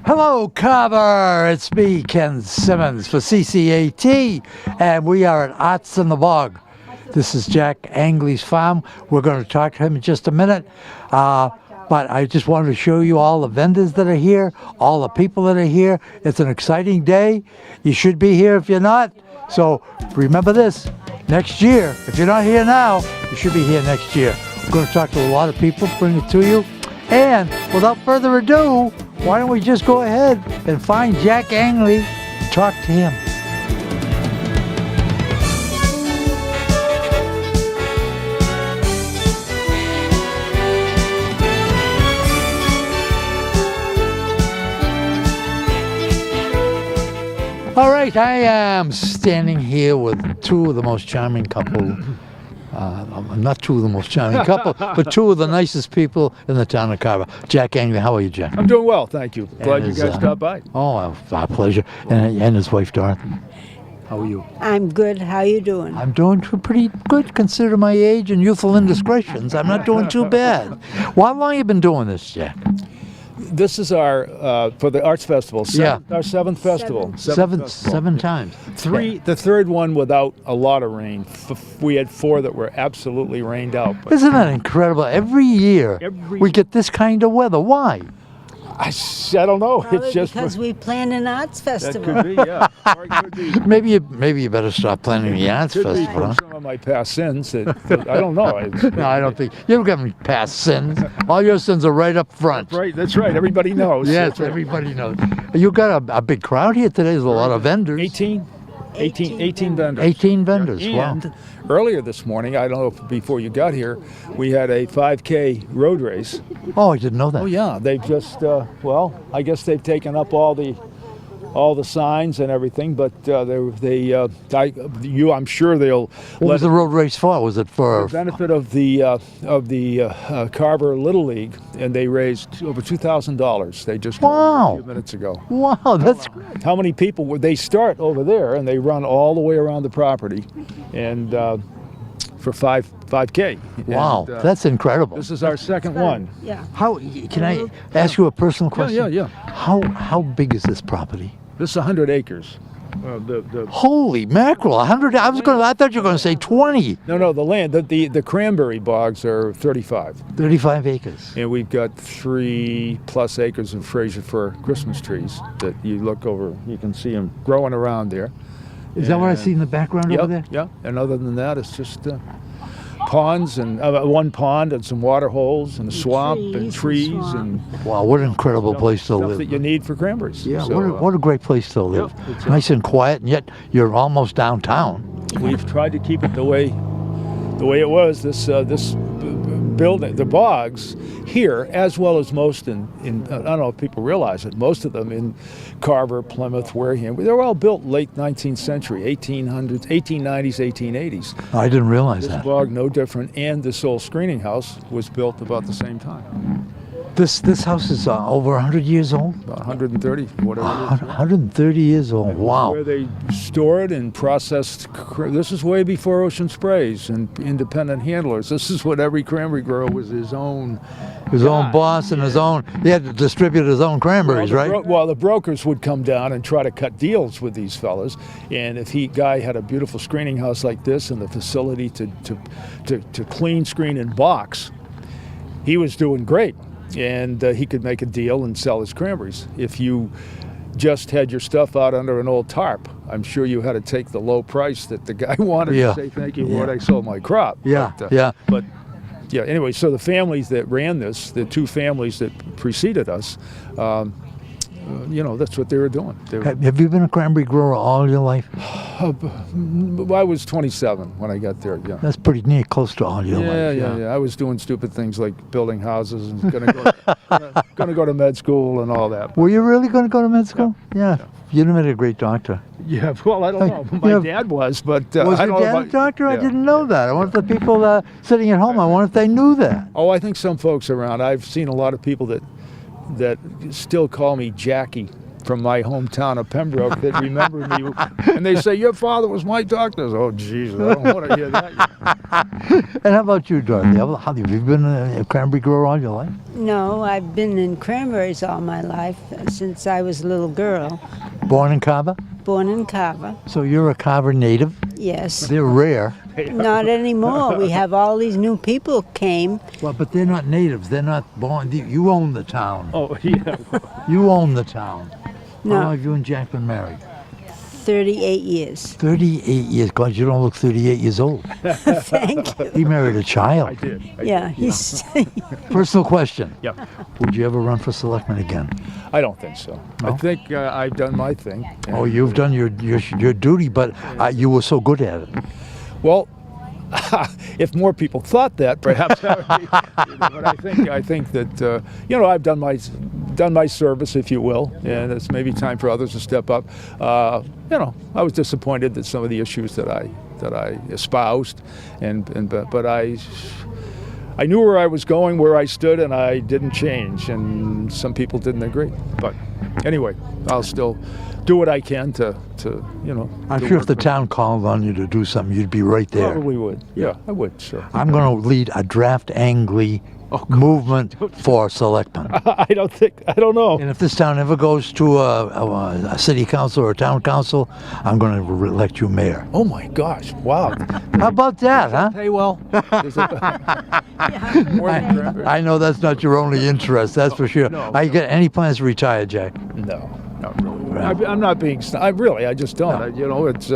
Hello, Carver. It's me, Ken Simmons, for CCAT, and we are at Arts in the Bog. This is Jack Angley's farm. We're going to talk to him in just a minute, but I just wanted to show you all the vendors that are here, all the people that are here. It's an exciting day. You should be here if you're not. So remember this, next year, if you're not here now, you should be here next year. We're going to talk to a lot of people, bring it to you. And without further ado, why don't we just go ahead and find Jack Angley, talk to him. All right, I am standing here with two of the most charming couple. Not two of the most charming couple, but two of the nicest people in the town of Carver. Jack Angley, how are you, Jack? I'm doing well, thank you. Glad you guys stopped by. Oh, our pleasure. And his wife, Dorothy. How are you? I'm good. How you doing? I'm doing pretty good, considering my age and youthful indiscretions. I'm not doing too bad. Well, how long have you been doing this, Jack? This is our, for the Arts Festival, our seventh festival. Seven times. The third one without a lot of rain. We had four that were absolutely rained out. But isn't that incredible? Every year we get this kind of weather. Why? I don't know. Probably it's just because we plan an arts festival. That could be, yeah. Or it could be. Maybe you better stop planning the arts festival. From Huh? some of my past sins. I don't know. No, I don't think you don't have any past sins. All your sins are right up front. That's right. Everybody knows. Yes, everybody knows. You got a big crowd here today. There's a lot of vendors. 18 vendors. 18 vendors. And wow. Earlier this morning, I don't know if before you got here, we had a 5K road race. Oh, I didn't know that. Oh yeah, they've just I guess they've taken up all the signs and everything, but I'm sure they'll. What was the road race for? Was it for the benefit of the Carver Little League, and they raised over $2,000. They just wow. A few minutes ago. Wow, that's great. How many people would they start over there, and they run all the way around the property, and for 5K. Wow, and, that's incredible. This is our second one. Yeah. How can I ask you a personal question? Yeah. How big is this property? This is 100 acres. Holy mackerel! 100. I thought you were going to say 20. No, the land. The cranberry bogs are 35. 35 acres. And we've got 3+ acres of Fraser fir Christmas trees that you look over. You can see them growing around there. Is that what I see in the background over there? Yeah. And other than that, it's just ponds and one pond and some water holes and a swamp and trees and wow, what an incredible place to live. That you need for cranberries. Yeah, so, what a great place to live. Yeah, nice and quiet, and yet you're almost downtown. We've tried to keep it the way it was. This building, the bogs here, as well as most in I don't know if people realize it, most of them in Carver, Plymouth, Wareham, they were all built late 19th century, 1800s, 1890s, 1880s. I didn't realize that. This bog, no different, and this old screening house was built about the same time. This house is over 100 years old? About 130, whatever it is. 130 years old, wow. Where they stored and processed, this is way before Ocean Sprays and independent handlers. This is what every cranberry grower was his own boss and his own, he had to distribute his own cranberries, right? The brokers would come down and try to cut deals with these fellas, and if guy had a beautiful screening house like this and the facility to clean, screen, and box, he was doing great. And he could make a deal and sell his cranberries. If you just had your stuff out under an old tarp, I'm sure you had to take the low price that the guy wanted to say thank you for what I sold my crop. But anyway, so the families that ran this, the two families that preceded us, that's what they were doing. Have you been a cranberry grower all your life? I was 27 when I got there, yeah. That's pretty near close to all your life. Yeah. I was doing stupid things like building houses and going to go to med school and all that. Were you really going to go to med school? Yeah. You'd have made a great doctor. Yeah, well, I don't know. My dad was, but was I your don't dad know a doctor? I didn't know that. I wonder if the people sitting at home, I wonder if they knew that. Oh, I think some folks around. I've seen a lot of people that still call me Jackie. from my hometown of Pembroke that remember me, and they say, your father was my doctor. Oh, geez, I don't want to hear that yet. And how about you, Dorothy? Have you been a cranberry grower all your life? No, I've been in cranberries all my life since I was a little girl. Born in Carver? Born in Carver, So you're a Carver native? yes. They're rare. Not anymore. We have all these new people came. Well, but they're not natives. They're not born. You own the town. Oh, yeah. You own the town. How No, long have you and Jack been married? 38 years. 38 years. God, you don't look 38 years old. Thank you. He married a child. I did. Yeah, he's Personal question. Yeah. Would you ever run for selectman again? I don't think so. No? I think I've done my thing. Oh, you've done your duty, but you were so good at it. Well, if more people thought that, perhaps that would be. But I think that I've done my service, if you will, and it's maybe time for others to step up. I was disappointed that some of the issues that I espoused, but I knew where I was going, where I stood, and I didn't change. And some people didn't agree. But anyway, I'll still do what I can to I'm to sure if work the for- town called on you to do something, you'd be right there. Probably would. Yeah, I would. Sure. I'm going to lead a draft Angley movement for selectmen. I don't know. And if this town ever goes to a city council or a town council, I'm going to elect you mayor. Oh my gosh! Wow. How about that, huh? Hey, well. Is it more than cranberry? I know that's not your only interest, that's for sure. No. Are you got any plans to retire, Jack? No, not really. I'm not being. I just don't. It's.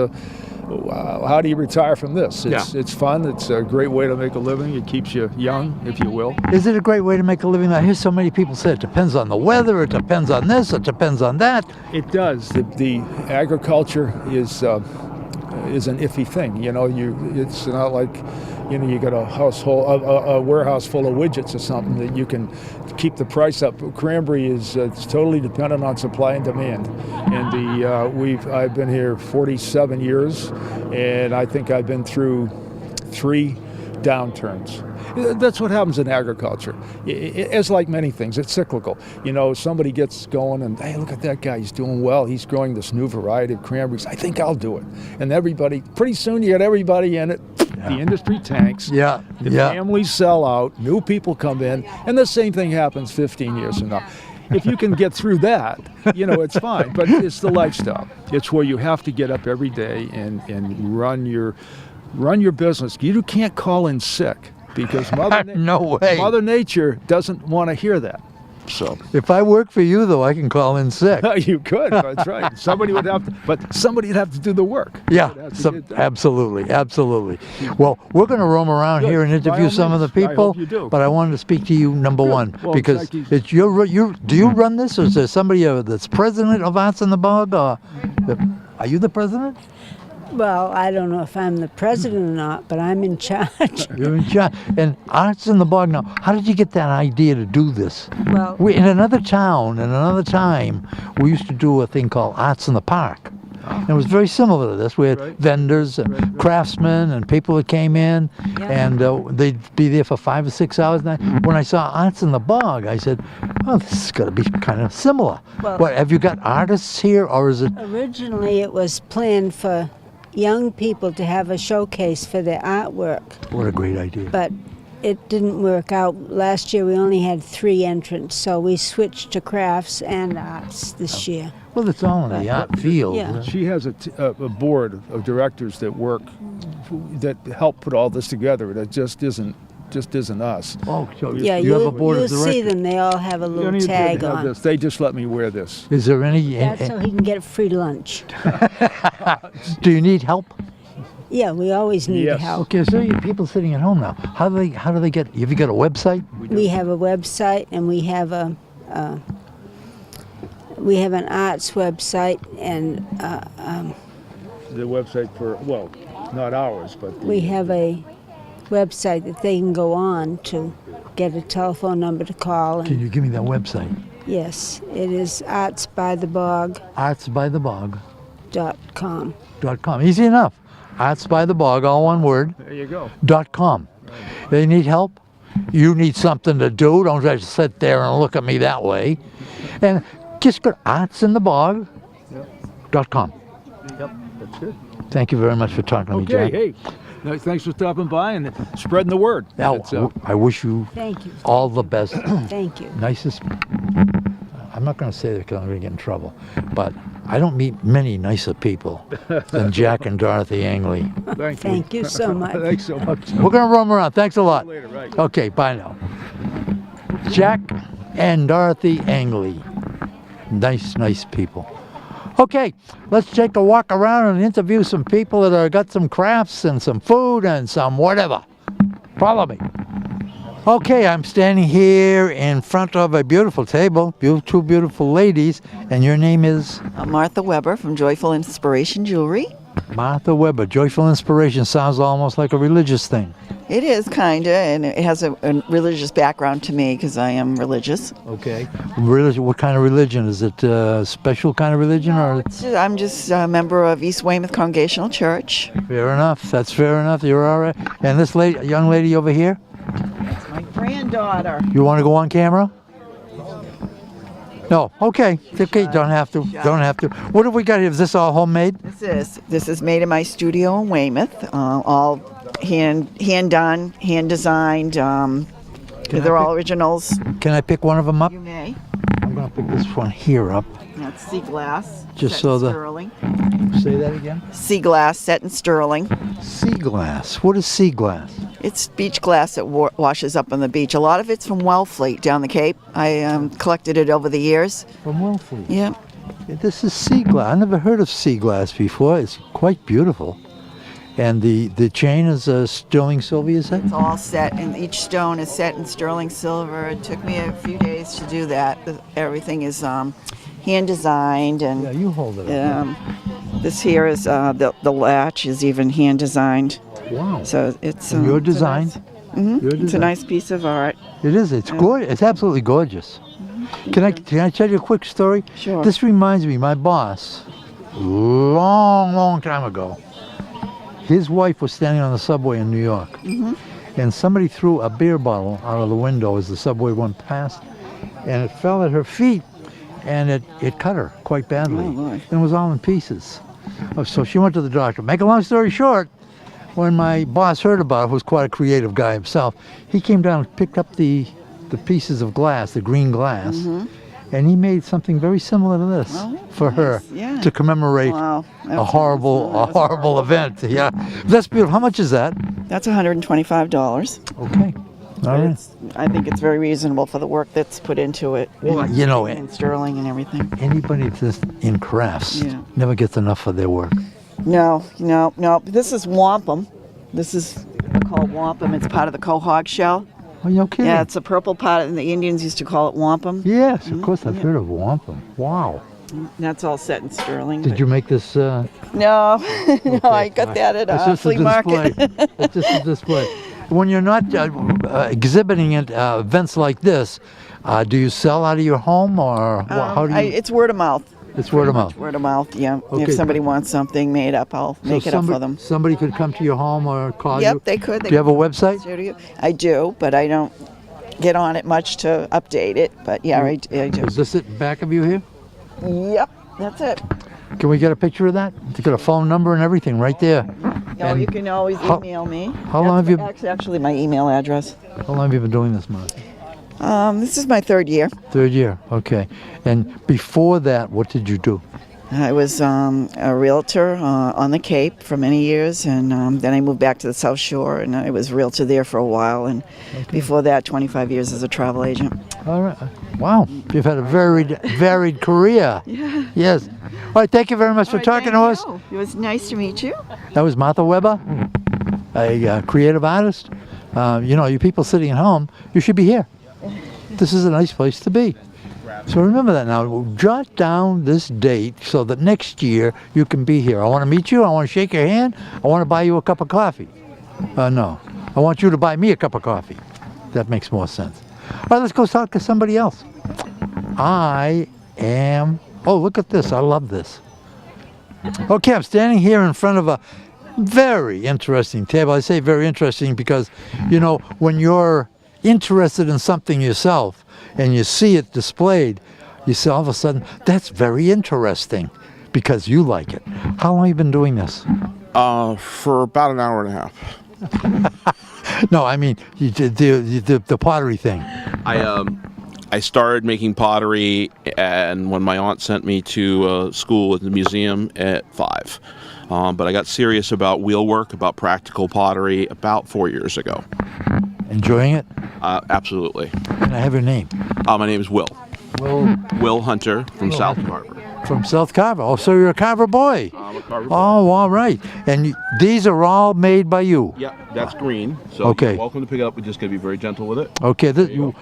How do you retire from this? It's fun. It's a great way to make a living. It keeps you young, if you will. Is it a great way to make a living? I hear so many people say it depends on the weather, it depends on this, it depends on that. It does. The agriculture is an iffy thing. It's not like you got a warehouse full of widgets or something that you can keep the price up. Cranberry is it's totally dependent on supply and demand. And I've been here 47 years, and I think I've been through 3 downturns. That's what happens in agriculture. It's like many things. It's cyclical. Somebody gets going and, hey, look at that guy. He's doing well. He's growing this new variety of cranberries. I think I'll do it. And pretty soon you get everybody in it. The industry tanks. Yeah, The yeah. families sell out. New people come in. And the same thing happens 15 years from now. If you can get through that, it's fine. But it's the lifestyle. It's where you have to get up every day and run your business. You can't call in sick because No way. Mother Nature doesn't want to hear that. So If I work for you, though, I can call in sick. you could. That's right. Somebody would have to do the work. Yeah, They'd have to get that. absolutely. Well, we're going to roam around Good. here and By interview all some of the means. I people, hope you do. but I wanted to speak to you, number one, Well, because Jackie- it's do you run this, or is there somebody that's president of Arts in the Bog, or are you the president? Well, I don't know if I'm the president or not, but I'm in charge. You're in charge. And Arts in the Bog, now, how did you get that idea to do this? Well, In another town, in another time, we used to do a thing called Arts in the Park. And it was very similar to this. We had Right. vendors and Right. craftsmen and people that came in, Yeah. and they'd be there for 5 or 6 hours. And when I saw Arts in the Bog, I said, oh, this is going to be kind of similar. Well- What, have you got artists here, or is it... originally it was planned for young people to have a showcase for their artwork, What a great idea. but it didn't work out. Last year we only had 3 entrants, so we switched to crafts and arts this year. Well, it's all in the art field. Yeah. She has a board of directors that help put all this together. That just isn't us. Oh, so Yeah, you have a board you'll of see directors. them. They all have a You don't little need to tag have on. this. They just let me wear this. Is there any... That's so he can get free lunch. do you need help? Yeah, we always need Yes. help. Okay, so you people sitting at home now. How do they get? Have you got a website? We have a website, and we have an arts website, and The website for, well, not ours, but we have a website that they can go on to get a telephone number to call. Can And you give me that website? yes, it is artsbythebog.com. Artsbythebog.com. Easy enough. Artsbythebog, all one word. there you go. .com. They need help. You need something to do. Don't just sit there and look at me that way. And just go to artsinthebog.com. Yep, that's good. Thank you very much for talking to me, Okay, Jack. hey, thanks for stopping by and spreading the word. Now, It's, I wish you Thank you. all the best. Thank you. Nicest. I'm not going to say that because I'm going to get in trouble, but I don't meet many nicer people than Jack and Dorothy Angley. Thank you so much. Thanks so much. We're going to roam around. Thanks a lot. Later, right. Okay, bye now. Jack and Dorothy Angley. Nice people. Okay, let's take a walk around and interview some people that are got some crafts and some food and some whatever. Follow me. Okay, I'm standing here in front of a beautiful table, two beautiful ladies, and your name is? Martha Weber from Joyful Inspiration Jewelry. Martha Weber. Joyful Inspiration sounds almost like a religious thing. It is kinda, and it has a religious background to me because I am religious. Okay. Religion? What kind of religion? Is it a special kind of religion, or? I'm just a member of East Weymouth Congregational Church. Fair enough. That's fair enough. You're all right. And this lady, young lady over here, My granddaughter. you want to go on camera? No. Okay. Okay. Don't have to. Don't have to. What have we got here? Is this all homemade? This is made in my studio in Weymouth. All hand done, hand designed. They're all originals. Can I pick one of them up? You may. I'm going to pick this one here up. That's sea glass. Just set so in the- sterling. Say that again. Sea glass set in sterling. Sea glass. What is sea glass? It's beach glass that washes up on the beach. A lot of it's from Wellfleet down the Cape. I collected it over the years. From Wellfleet. Yeah. This is sea glass. I never heard of sea glass before. It's quite beautiful. And the chain is sterling silver, you said? It's all set, and each stone is set in sterling silver. It took me a few days to do that. Everything is hand designed, and Yeah, you hold it up. this here is the latch is even hand designed. Wow. So it's And your design? Your It's a design. nice piece of art. It is. It's gorgeous. It's absolutely gorgeous. Can I tell you a quick story? Sure. This reminds me, my boss, long time ago, his wife was standing on the subway in New York, and somebody threw a beer bottle out of the window as the subway went past, and it fell at her feet, and it cut her quite badly, Oh, my. and it was all in pieces. So she went to the doctor. Make a long story short, when my boss heard about it, who was quite a creative guy himself, he came down and picked up the pieces of glass, the green glass, and he made something very similar to this for her yeah. to commemorate Wow. a horrible event. Yeah, that's beautiful. How much is that? That's $125. Okay. All right. I think it's very reasonable for the work that's put into it. Well, and you know, and sterling and everything. anybody that's in crafts Yeah. never gets enough of their work. No. This is wampum. This is called wampum. It's part of the quahog shell. Are you kidding? Yeah, it's a purple pot, and the Indians used to call it wampum. Yes, of course. I've heard of wampum. Wow. That's all set in sterling. Did you make this? No, no, I got that at It's a just flea market. display. It's just a display. When you're not exhibiting at events like this, do you sell out of your home, or how do you? It's word of mouth. It's word of mouth. Word of mouth, yeah. Okay. If somebody wants something made up, I'll make it up for them. Somebody could come to your home or call Yep, you. they could. Do you have a website? I do, but I don't get on it much to update it. But yeah, I do. Is this it back of you here? Yep, that's it. Can we get a picture of that? You got a phone number and everything right there. No, And you can always how- email me. how long have you- That's actually my email address. How long have you been doing this, Martha? This is my third year. Third year. Okay. And before that, what did you do? I was a realtor on the Cape for many years, and then I moved back to the South Shore, and I was a realtor there for a while. And before that, 25 years as a travel agent. All right. Wow. You've had a varied career. Yeah. Yes. All right. Thank you very much for talking to us. It was nice to meet you. That was Martha Weber, a creative artist. You people sitting at home, you should be here. This is a nice place to be. So remember that now. Jot down this date so that next year you can be here. I want to meet you. I want to shake your hand. I want to buy you a cup of coffee. No. I want you to buy me a cup of coffee. That makes more sense. All right, let's go talk to somebody else. Oh, look at this. I love this. Okay, I'm standing here in front of a very interesting table. I say very interesting because, when you're interested in something yourself and you see it displayed, you see all of a sudden, that's very interesting because you like it. How long have you been doing this? For about an hour and a half. No, I mean, you did the pottery thing. I started making pottery, and when my aunt sent me to school at the museum at 5. But I got serious about wheelwork, about practical pottery, about 4 years ago. Enjoying it? Absolutely. Can I have your name? My name is Will. Will Hunter from South Carver. from South Carver. Oh, so you're a Carver boy. I'm a Carver boy. Oh, all right. And these are all made by you. Yeah, that's green. So Okay. you're welcome to pick it up. We're just going to be very gentle with it. Okay.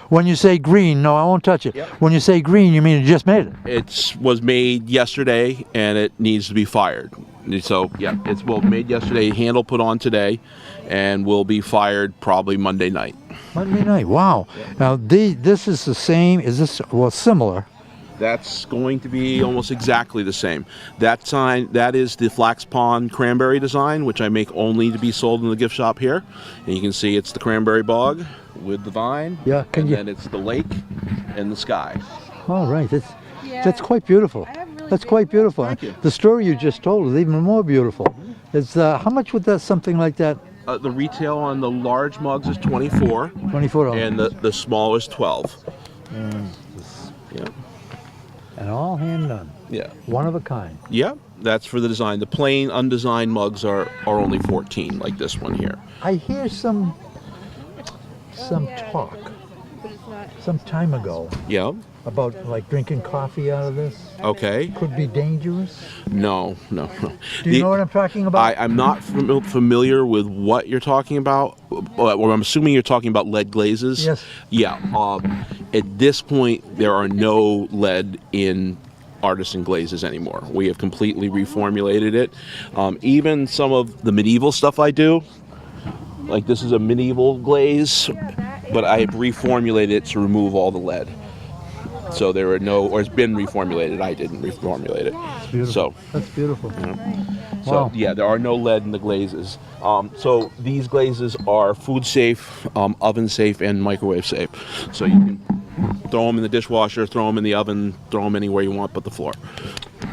When you say green, no, I won't touch it. Yep. When you say green, you mean you just made it. It was made yesterday, and it needs to be fired. So yeah, it's made yesterday, handle put on today, and will be fired probably Monday night. Monday night. Wow. Now this is the same. Is this similar? That's going to be almost exactly the same. That is the Flax Pond cranberry design, which I make only to be sold in the gift shop here. And you can see it's the cranberry bog with the vine. Yeah, then it's the lake and the sky. All right. That's quite beautiful. That's quite beautiful. Thank you. The story you just told is even more beautiful. It's how much would something like that? The retail on the large mugs is $24, $24. and the small is $12. Yeah. And all hand done. Yeah. One of a kind. Yeah, that's for the design. The plain, undesigned mugs are only 14, like this one here. I hear some talk some time ago Yeah. about like drinking coffee out of this. Okay. Could be dangerous. No. Do you know what I'm talking about? I'm not familiar with what you're talking about. Well, I'm assuming you're talking about lead glazes. Yes. Yeah. At this point, there are no lead in artisan glazes anymore. We have completely reformulated it. Even some of the medieval stuff I do, like this is a medieval glaze, but I have reformulated it to remove all the lead. So there are or it's been reformulated. I didn't reformulate it. That's beautiful. So that's beautiful. So Wow. yeah, there are no lead in the glazes. So these glazes are food safe, oven safe, and microwave safe. So you can throw them in the dishwasher, throw them in the oven, throw them anywhere you want but the floor.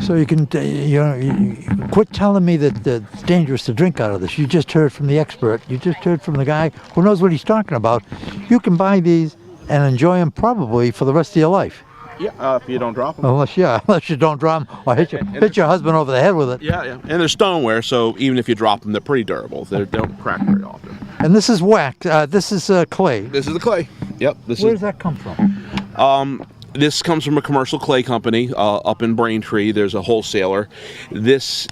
So you can you quit telling me that it's dangerous to drink out of this. You just heard from the expert. You just heard from the guy who knows what he's talking about. You can buy these and enjoy them probably for the rest of your life. Yeah, if you don't drop them. Unless you don't drop them or hit your husband over the head with it. Yeah. And they're stoneware, so even if you drop them, they're pretty durable. They don't crack very often. And this is wax. This is clay. This is the clay. Yep. Where does that come from? This comes from a commercial clay company up in Braintree. There's a wholesaler. This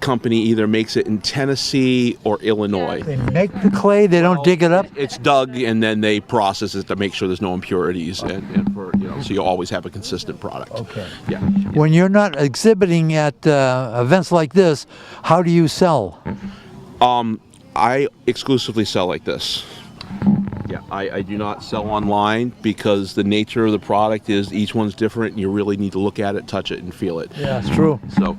company either makes it in Tennessee or Illinois. They make the clay. They don't dig it up. It's dug and then they process it to make sure there's no impurities and for so you always have a consistent product. Okay. Yeah. When you're not exhibiting at events like this, how do you sell? I exclusively sell like this. Yeah, I do not sell online because the nature of the product is each one's different and you really need to look at it, touch it, and feel it. Yeah, it's true. So,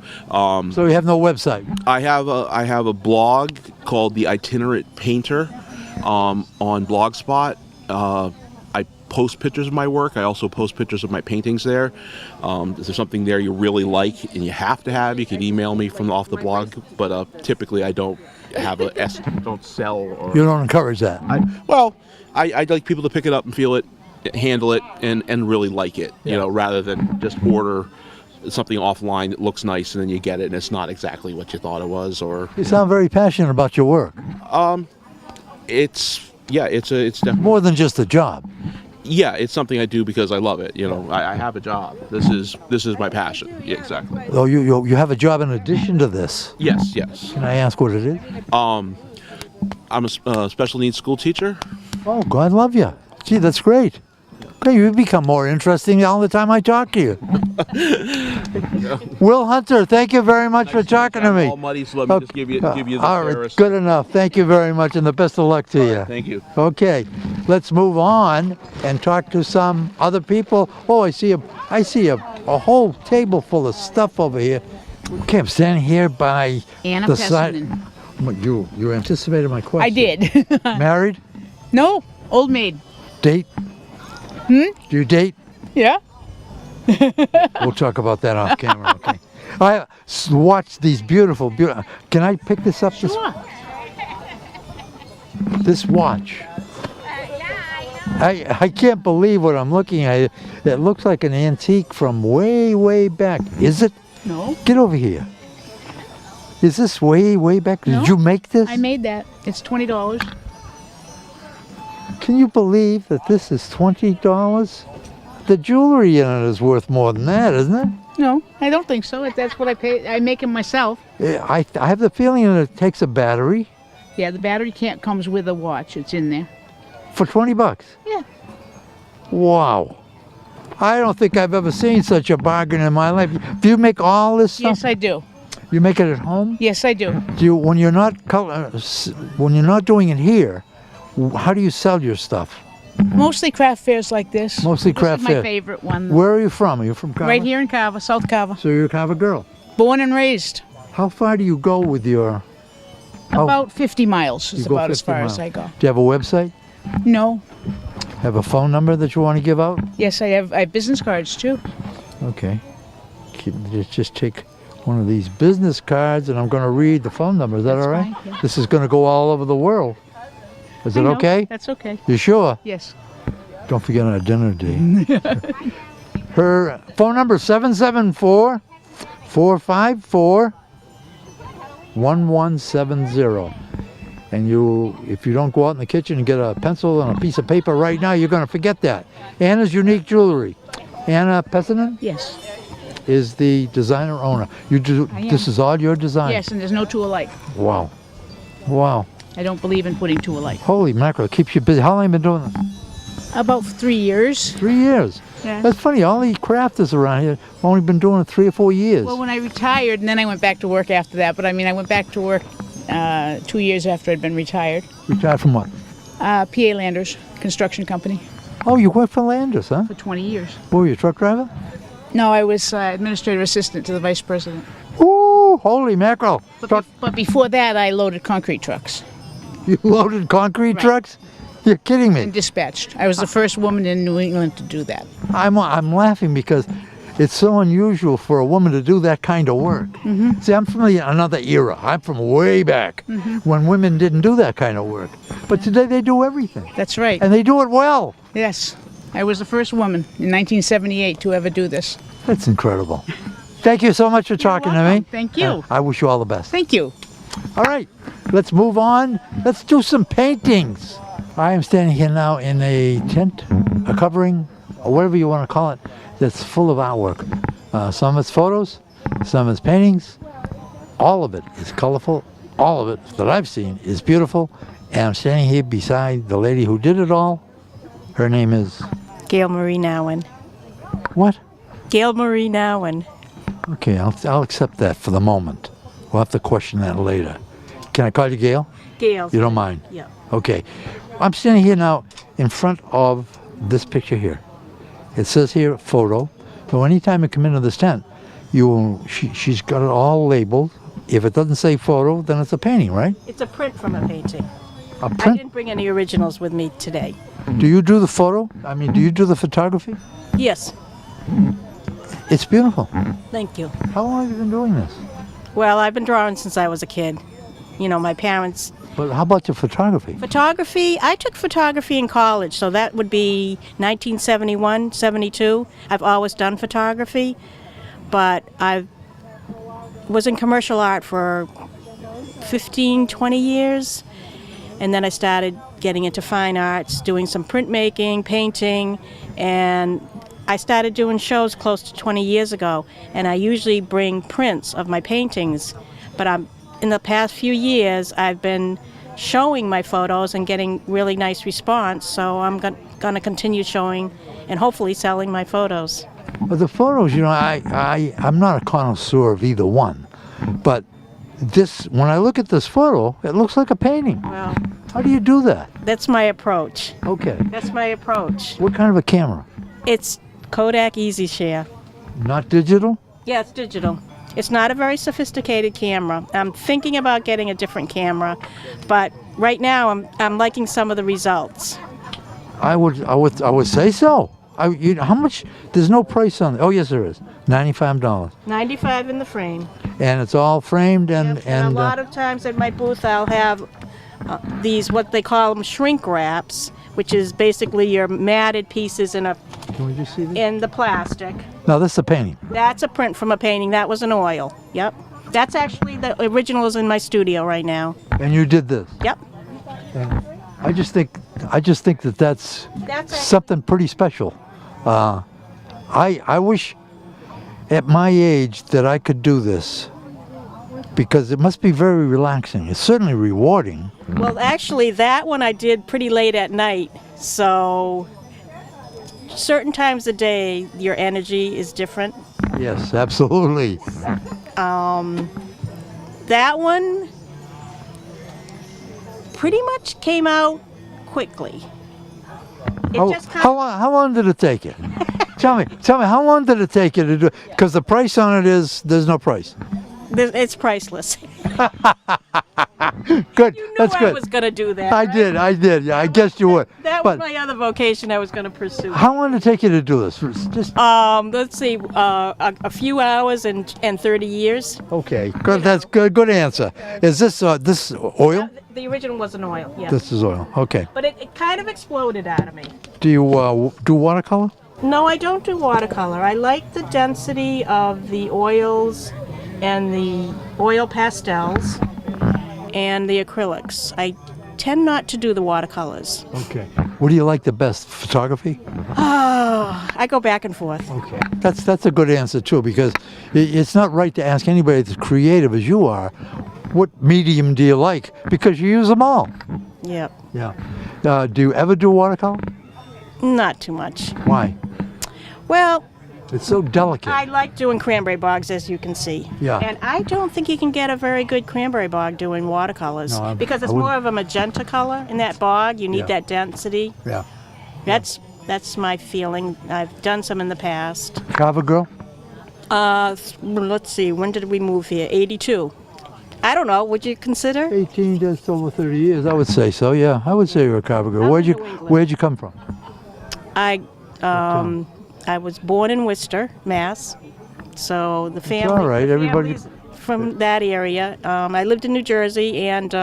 So you have no website? I have a blog called The Itinerant Painter on Blogspot. I post pictures of my work. I also post pictures of my paintings there. If there's something there you really like and you have to have, you can email me from off the blog. But typically I don't don't sell or. You don't encourage that? I'd like people to pick it up and feel it, handle it, and really like it. You know, rather than just order something offline that looks nice and then you get it and it's not exactly what you thought it was. Or You sound very passionate about your work. it's definitely More than just a job. yeah, it's something I do because I love it. You know, I have a job. This is my passion. Yeah, exactly. Oh, you have a job in addition to this. Yes. Can I ask what it is? I'm a special needs school teacher. Oh, God love you. Gee, that's great. Great, you become more interesting all the time I talk to you. Will Hunter, thank you very much for talking to me. All muddy, so let me just give you the all right, fairest. good enough. Thank you very much, and the best of luck to you. Thank you. Okay, let's move on and talk to some other people. Oh, I see a whole table full of stuff over here. Okay, I'm standing here by Anna the side. Pesselman. You anticipated my question. I did. Married? No, old maid. Date? Do you date? Yeah. We'll talk about that off camera, okay? I watch these beautiful. Can I pick this up? Sure. This watch. I can't believe what I'm looking at. It looks like an antique from way, way back. Is it? No. Get over here. Is this way, way back? No. Did you make this? I made that. It's $20. Can you believe that this is $20? The jewelry in it is worth more than that, isn't it? No, I don't think so. That's what I pay. I make them myself. I have the feeling that it takes a battery Yeah, the battery comes with a watch. It's in there. for 20 bucks. Yeah. Wow. I don't think I've ever seen such a bargain in my life. Do you make all this stuff? Yes, I do. You make it at home? Yes, I do. Do you, when you're not when you're not doing it here, how do you sell your stuff? Mostly craft fairs like this. Mostly craft This is my fair. favorite one. Where are you from? Are you from Carver? Right here in Carver, South Carver. So you're a Carver girl. Born and raised. How far do you go with your... How- About 50 miles is You go about as 50 far miles. as I go. Do you have a website? No. Have a phone number that you want to give out? Yes, I have business cards too. Okay. Just take one of these business cards and I'm going to read the phone number. Is that That's all right? fine, yeah. This is going to go all over the world. Is I it know. okay? That's okay. You sure? Yes. Don't forget our dinner date. Her phone number is 774-454-1170. And if you don't go out in the kitchen and get a pencil and a piece of paper right now, you're going to forget that. Anna's Unique Jewelry. Anna Pessanen Yes. is the designer owner. You do. I am. This is all your design. Yes, and there's no two alike. Wow. Wow. I don't believe in putting two alike. Holy mackerel. It keeps you busy. How long have you been doing this? About 3 years. 3 years. Yeah. That's funny. All these crafters around here have only been doing it 3 or 4 years. Well, when I retired, and then I went back to work after that. But I mean, I went back to work 2 years after I'd been retired. Retired from what? PA Landers Construction Company Oh, you worked for Landers, huh? for 20 years. What were you, a truck driver? No, I was administrative assistant to the vice president. Ooh, holy mackerel. But before that, I loaded concrete trucks You loaded concrete Right. trucks? You're kidding and me. dispatched. I was the first woman in New England to do that. I'm laughing because it's so unusual for a woman to do that kind of work. Mm-hmm. See, I'm from another era. I'm from way back when women didn't do that kind of work. But today they do everything. That's right. And they do it well. Yes. I was the first woman in 1978 to ever do this. That's incredible. Thank you so much for talking to me. welcome. Thank you. I wish you all the best. Thank you. All right, let's move on. Let's do some paintings. I am standing here now in a tent, a covering, or whatever you want to call it, that's full of artwork. Some of it's photos, some of it's paintings. All of it is colorful. All of it that I've seen is beautiful. And I'm standing here beside the lady who did it all. Her name is... Gail Marie Nowen. What? Gail Marie Nowen. Okay, I'll accept that for the moment. We'll have to question that later. Can I call you Gail? Gail. You don't mind? Yeah. Okay. I'm standing here now in front of this picture here. It says here photo. So anytime you come into this tent, she's got it all labeled. If it doesn't say photo, then it's a painting, right? It's a print from a painting. A I print. didn't bring any originals with me today. Do you do the photo? I mean, do you do the photography? Yes. It's beautiful. Thank you. How long have you been doing this? Well, I've been drawing since I was a kid. You know, my parents... But how about your photography? Photography, I took photography in college, so that would be 1971, 72. I've always done photography, but I was in commercial art for 15, 20 years, and then I started getting into fine arts, doing some printmaking, painting, and I started doing shows close to 20 years ago, and I usually bring prints of my paintings, but in the past few years, I've been showing my photos and getting really nice response, so I'm going to continue showing and hopefully selling my photos. But the photos, you know, I'm not a connoisseur of either one, but when I look at this photo, it looks like a painting. Well, How do you do that? that's my approach. Okay. That's my approach. What kind of a camera? It's Kodak EasyShare. Not digital? Yeah, it's digital. It's not a very sophisticated camera. I'm thinking about getting a different camera, but right now I'm liking some of the results. I would say so. how much? There's no price on it. Oh, yes, there is. $95. 95 in the frame. And it's all framed and, Yep, and a lot of times at my booth I'll have these, what they call them, shrink wraps, which is basically your matted pieces in can we just see this? the plastic. No, this is a painting. That's a print from a painting. That was an oil. Yep. That's actually the original is in my studio right now. And you did this. Yep. And I just think that that's That's something pretty special. I wish at my age that I could do this, because it must be very relaxing. It's certainly rewarding. Well, actually, that one I did pretty late at night. So, certain times of day, your energy is different. Yes, absolutely. That one pretty much came out quickly. It just kind How long did it take you? Tell me, how long did it take you to do? Because the price on it is, there's no price. it's priceless. Good, You knew that's I good. was going to do that. I right? did. Yeah, I guessed you would. That But was my other vocation I was going to pursue. how long did it take you to do this? Just Let's see, a few hours and 30 years. okay. Good. That's good. Good answer. Is this oil? The original was an oil, yeah. This is oil. Okay. But it kind of exploded out of me. Do you do watercolor? No, I don't do watercolor. I like the density of the oils and the oil pastels and the acrylics. I tend not to do the watercolors. Okay. What do you like the best? Photography? Oh, I go back and forth. Okay. That's a good answer too, because it's not right to ask anybody that's creative as you are, what medium do you like? Because you use them all. Yep. Yeah. Do you ever do watercolor? Not too much. Why? Well, It's so delicate. I like doing cranberry bogs, as you can see. Yeah. And I don't think you can get a very good cranberry bog doing watercolors. No, because I it's wouldn't. more of a magenta color in that bog. You need Yeah. that density. Yeah. That's my feeling. I've done some in the past. Carver girl? Let's see, when did we move here? 82. I don't know, would you consider? 18, just over 30 years. I would say so. Yeah, I would say you're a Carver girl. I'm Where'd you New England. Where'd you come from? I was born in Worcester, Mass. So the family. all right, the everybody- family's from that area. I lived in New Jersey, and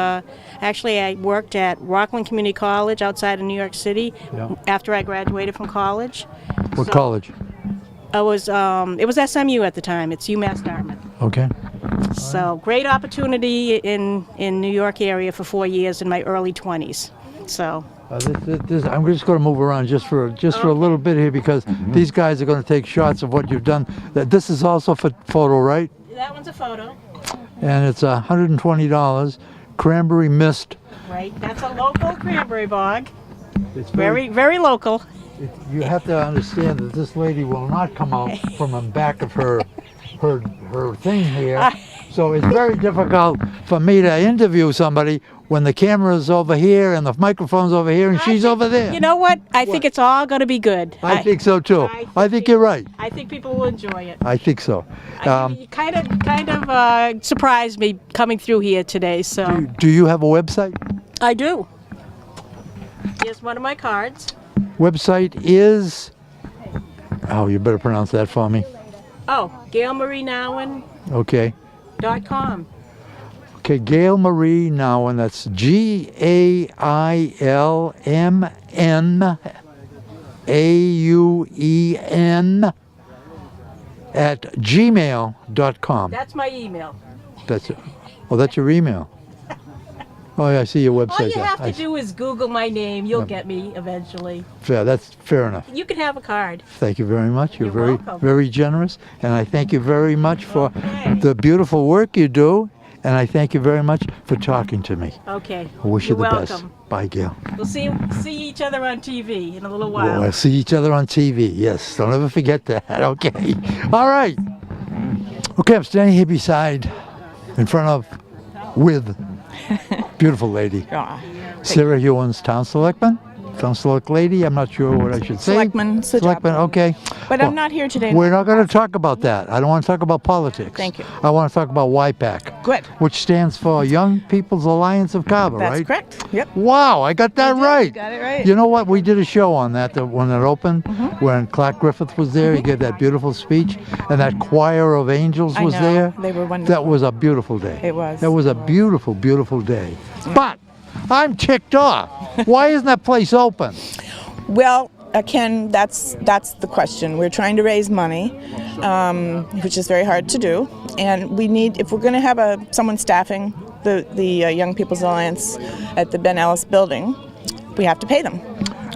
actually I worked at Rockland Community College outside of New York City Yeah. after I graduated from college. What So college? I was. It was SMU at the time. It's UMass Dartmouth. Okay. So great opportunity in New York area for 4 years in my early 20s. So I'm just going to move around just for a little bit here, because these guys are going to take shots of what you've done. This is also for photo, right? that one's a photo, And it's $120. Cranberry mist. right? That's a local cranberry bog. It's Very, very local. You have to understand that this lady will not come out from the back of her thing here. So it's very difficult for me to interview somebody when the camera's over here and the microphone's over here and she's over there. You know what? I think it's all going to be good. I think so too. I think you're right. I think people will enjoy it. I think so. You kind of surprised me coming through here today. So Do you have a website? I do. Here's one of my cards. Website is, oh, you better pronounce that for me. Oh, GailMarieNowen.com. Okay. Okay, Gail Marie Nowen, that's GailManAuen at gmail.com. That's my email. That's it. Oh, that's your email. Oh, yeah, I see your website. All you there. have I to do is Google my name. You'll get me eventually. Fair, that's fair enough. You can have a card. Thank you very much. You're very, welcome. very generous. And I thank you very much for Okay. the beautiful work you do. And I thank you very much for talking to me. Okay. I wish You're you the welcome. best. Bye, Gail. We'll see each other on TV in a little We'll while. see each other on TV. Yes, don't ever forget that. Okay. All right. Okay, I'm standing here with beautiful lady, Sarah Hewins, Town Selectman Town Select Lady. I'm not sure what I should say. Selectman, it's the job. Selectman, okay. But Well, I'm not here today. We're not going to talk about that. I don't want to talk about politics. Thank you. I want to talk about YPAC. Good. Which stands for Young People's Alliance of Carver, That's right? correct. Yep. Wow, I got that You did. right. You got it right. You know what? We did a show on that when it opened, when Clark Griffith was there. He gave that beautiful speech, and that choir of angels I was know. there. They were wonderful. That was a beautiful day. It was. That was a beautiful, beautiful day. But I'm ticked off. Why isn't that place open? Well, Ken, that's the question. We're trying to raise money, which is very hard to do, and we need, if we're going to have someone staffing the Young People's Alliance at the Ben Ellis building, we have to pay them.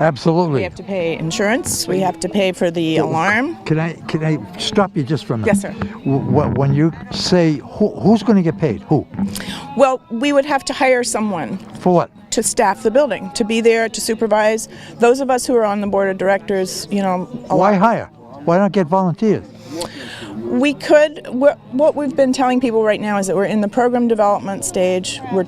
Absolutely. We have to pay insurance. We have to pay for the alarm. Can I stop you just for a minute? Yes, sir. When you say who's going to get paid? Who? Well, we would have to hire someone For what? to staff the building, to be there, to supervise. Those of us who are on the board of directors, Why hire? Why not get volunteers? we could. What we've been telling people right now is that we're in the program development stage. We're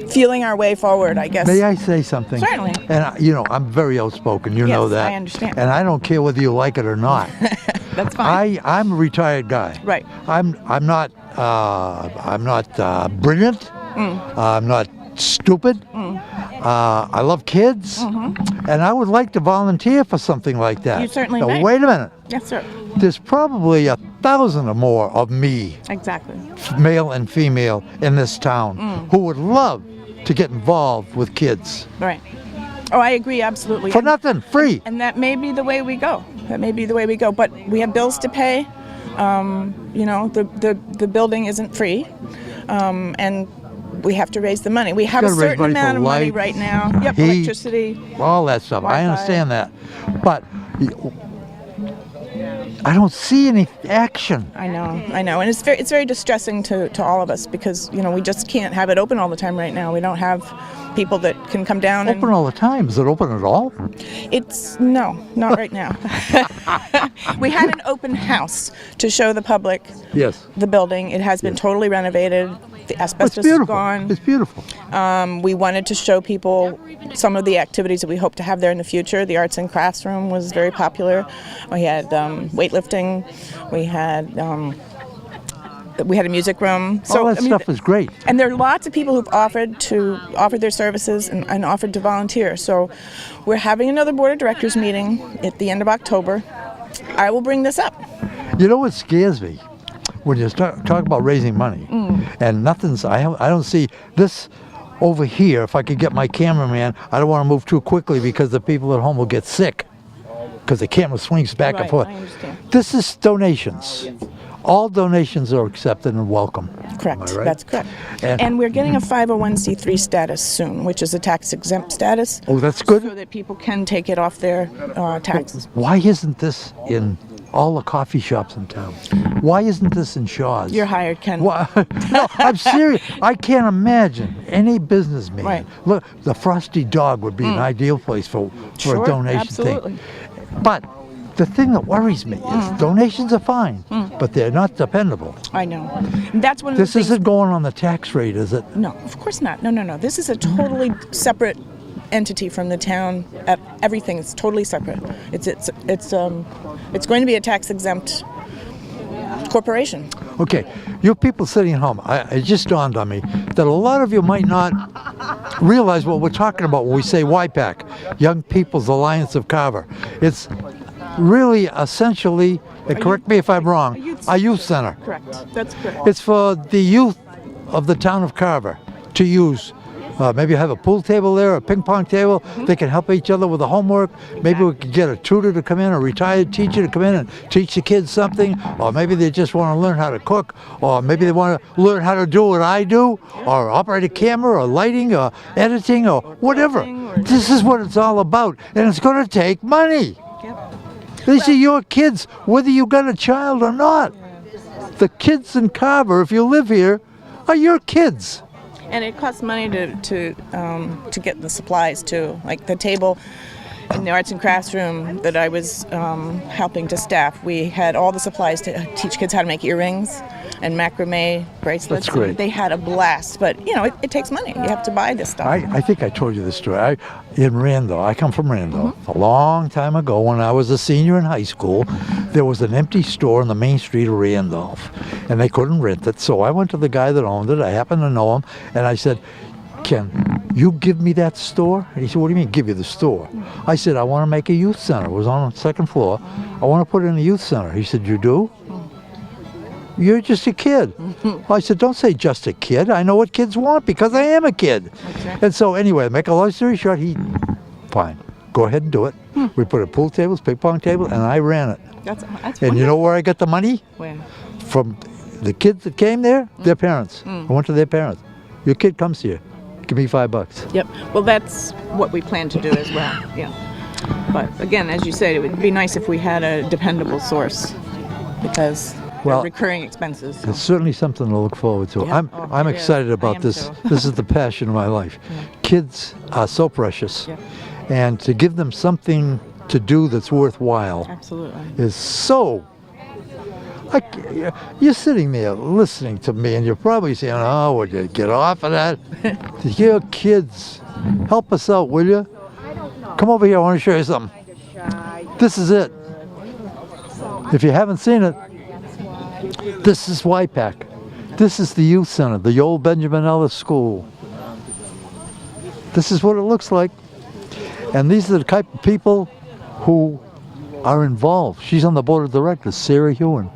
feeling our way forward, I guess. May I say something? Certainly. And I'm very outspoken. You Yes, know that. I understand. And I don't care whether you like it or not. That's fine. I'm a retired guy. Right. I'm not brilliant. I'm not stupid. I love kids, and I would like to volunteer for something like that. You certainly now, may. wait a minute. Yes, sir. There's probably 1,000 or more of me, Exactly. male and female, in this town who would love to get involved with kids Right. Oh, I agree absolutely. for nothing, free. And that may be the way we go. But we have bills to pay. The building isn't free, and we have to raise the money. We have a Gotta raise certain money for amount of money lights, right now. Yep, heat, electricity. all that stuff. I Wi-Fi. understand that, but I don't see any action. I know, and it's very distressing to all of us because we just can't have it open all the time right now. We don't have people that can come down Open all the time. Is it open at all? No, not right now. We had an open house to show the public Yes. the building. It has been totally renovated. The It's asbestos is beautiful. gone. It's beautiful. We wanted to show people some of the activities that we hope to have there in the future. The arts and crafts room was very popular. We had weightlifting. We had a music room. All that stuff is great. And there are lots of people who've offered their services and offered to volunteer. So we're having another board of directors meeting at the end of October. I will bring this up. You know what scares me? When you talk about raising money, and I don't see this over here. If I could get my cameraman, I don't want to move too quickly because the people at home will get sick because the camera swings back and Right, forth. I understand. This is donations. All donations are accepted and welcome. Correct. Am I right? That's correct. And- And we're getting a 501c3 status soon, which is a tax exempt status. Oh, that's good. So that people can take it off their taxes. Why isn't this in all the coffee shops in town? Why isn't this in Shaw's? You're hired, Ken. Why? No, I'm serious. I can't imagine any businessman. Right. Look, the Frosty Dog would be an ideal place for Sure, a donation absolutely. thing. But the thing that worries me is donations are fine, but they're not dependable. I know. And that's one of the This things. isn't going on the tax rate, is it? No, of course not. No. This is a totally separate entity from the town. Everything is totally separate. It's going to be a tax exempt corporation. Okay, you people sitting at home, it just dawned on me that a lot of you might not realize what we're talking about when we say YPAC, Young People's Alliance of Carver. It's really essentially, and correct me if I'm wrong, a youth center. Correct. That's correct. It's for the youth of the town of Carver to use. Maybe have a pool table there, a ping pong table. They can help each other with the homework. Maybe we could get a tutor to come in, a retired teacher to come in and teach the kids something. Or maybe they just want to learn how to cook. Or maybe they want to learn how to do what I do. Or operate a camera, or lighting, or editing, or whatever. This is what it's all about. And it's going to take money. These are your kids, whether you got a child or not. The kids in Carver, if you live here, are your kids. And it costs money to get the supplies too. Like the table in the arts and crafts room that I was helping to staff, we had all the supplies to teach kids how to make earrings and macrame bracelets. That's great. They had a blast, but it takes money. You have to buy this stuff. I think I told you this story. In Randolph, I come from Randolph. A long time ago, when I was a senior in high school, there was an empty store on the main street of Randolph, and they couldn't rent it. So I went to the guy that owned it. I happened to know him, and I said, Ken, you give me that store? And he said, what do you mean, give you the store? I said, I want to make a youth center. It was on the second floor. I want to put it in a youth center. He said, you do? You're just a kid. I said, don't say just a kid. I know what kids want because I am a kid. Okay. And so anyway, make a long story short, fine, go ahead and do it. We put up pool tables, ping pong table, and I ran it. That's And you know where I got the money? Where? From the kids that came there, their parents. I went to their parents. Your kid comes here. Give me $5. Yep. Well, that's what we plan to do as well. Yeah. But again, as you said, it would be nice if we had a dependable source because Well, recurring expenses. So. It's certainly something to look forward to. Yeah. I'm It is. excited I about am this. too. This is the passion of my life. Kids are so precious, Yeah. and to give them something to do that's worthwhile Absolutely. is so. You're sitting there listening to me, and you're probably saying, "Oh, would you get off of that?" Your kids, help us out, will you? Come over here. I want to show you something. This is it. If you haven't seen it, this is YPAC. This is the youth center, the old Benjamin Ellis School. This is what it looks like. And these are the type of people who are involved. She's on the board of directors, Sarah Hewen,